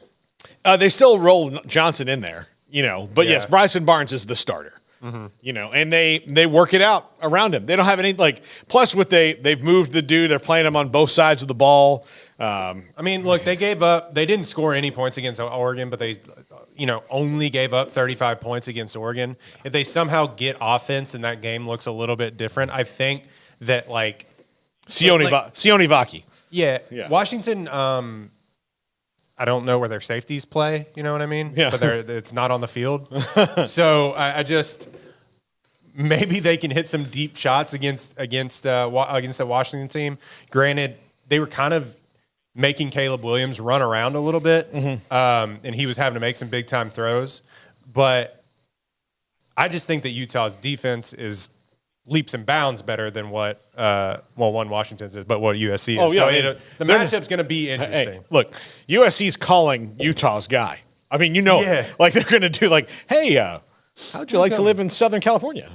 They still roll Johnson in there, but yes, Bryson Barnes is the starter. And they work it out around him. They don't have any plus they've moved the dude. They're playing him on both sides of the ball. I mean, look, they didn't score any points against Oregon, but they, only gave up 35 points against Oregon. If they somehow get offense and that game looks a little bit different, I think that Sione Vaki. Yeah. Washington, I don't know where their safeties play. You know what I mean? Yeah. But it's not on the field. So I just maybe they can hit some deep shots against the Washington team. Granted, they were kind of making Caleb Williams run around a little bit, and he was having to make some big time throws. But I just think that Utah's defense is leaps and bounds better than what Washington's is, but what USC is. Oh, yeah. So the matchup's going to be interesting. Hey, look, USC's calling Utah's guy. I mean, they're going to do hey, how'd you like to live in Southern California?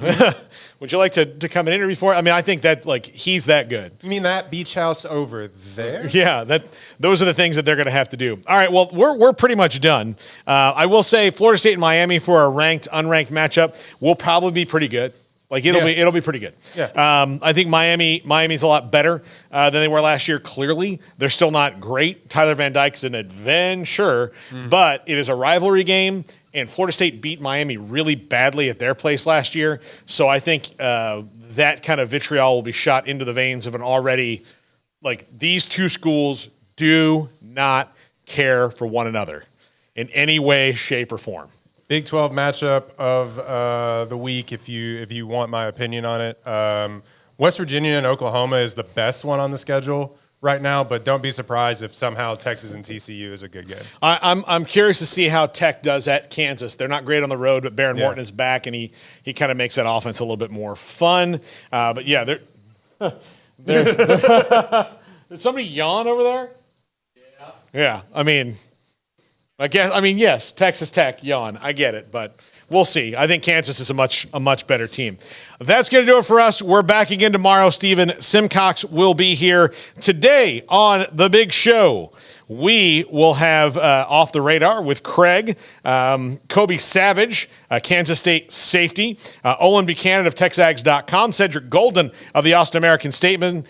Would you like to come and interview for it? I mean, I think that he's that good. You mean that beach house over there? Yeah, those are the things that they're going to have to do. All right, well, we're pretty much done. I will say Florida State and Miami for a ranked, unranked matchup will probably be pretty good. Like it'll be pretty good. Yeah. I think Miami's a lot better than they were last year. Clearly, they're still not great. Tyler Van Dyke's an adventure, but it is a rivalry game. And Florida State beat Miami really badly at their place last year. So I think that kind of vitriol will be shot into the veins of an already, like, these two schools do not care for one another in any way, shape, or form. Big 12 matchup of the week, if you want my opinion on it. West Virginia and Oklahoma is the best one on the schedule right now, but don't be surprised if somehow Texas and TCU is a good game. I'm curious to see how Tech does at Kansas. They're not great on the road, but Baron Morton is back, and he kind of makes that offense a little bit more fun. But yeah, there's did somebody yawn over there? Yeah. Yes, Texas Tech, yawn. I get it, but we'll see. I think Kansas is a much better team. That's going to do it for us. We're back again tomorrow. Steven Simcox will be here. Today on The Big Show, we will have Off the Radar with Craig, Kobe Savage, Kansas State safety, Olin Buchanan of TexAgs.com, Cedric Golden of the Austin American Statesman,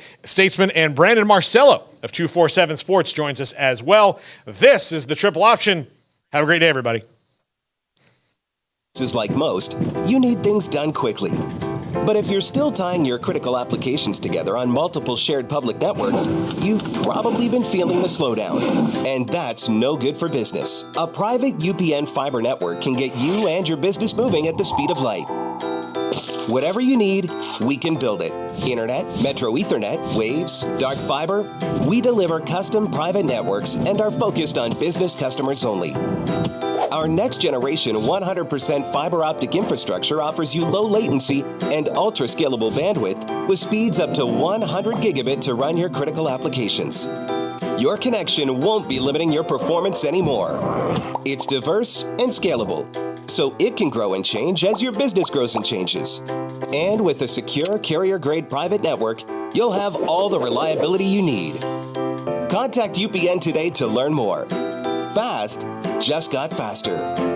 and Brandon Marcello of 247 Sports joins us as well. This is the Triple Option. Have a great day, everybody. Like most, you need things done quickly. But if you're still tying your critical applications together on multiple shared public networks, you've probably been feeling the slowdown. And that's no good for business. A private UPN fiber network can get you and your business moving at the speed of light. Whatever you need, we can build it. Internet, Metro Ethernet, Waves, dark fiber. We deliver custom private networks and are focused on business customers only. Our next generation 100% fiber optic infrastructure offers you low latency and ultra scalable bandwidth with speeds up to 100 gigabit to run your critical applications. Your connection won't be limiting your performance anymore. It's diverse and scalable, so it can grow and change as your business grows and changes. And with a secure carrier-grade private network, you'll have all the reliability you need. Contact UPN today to learn more. Fast just got faster.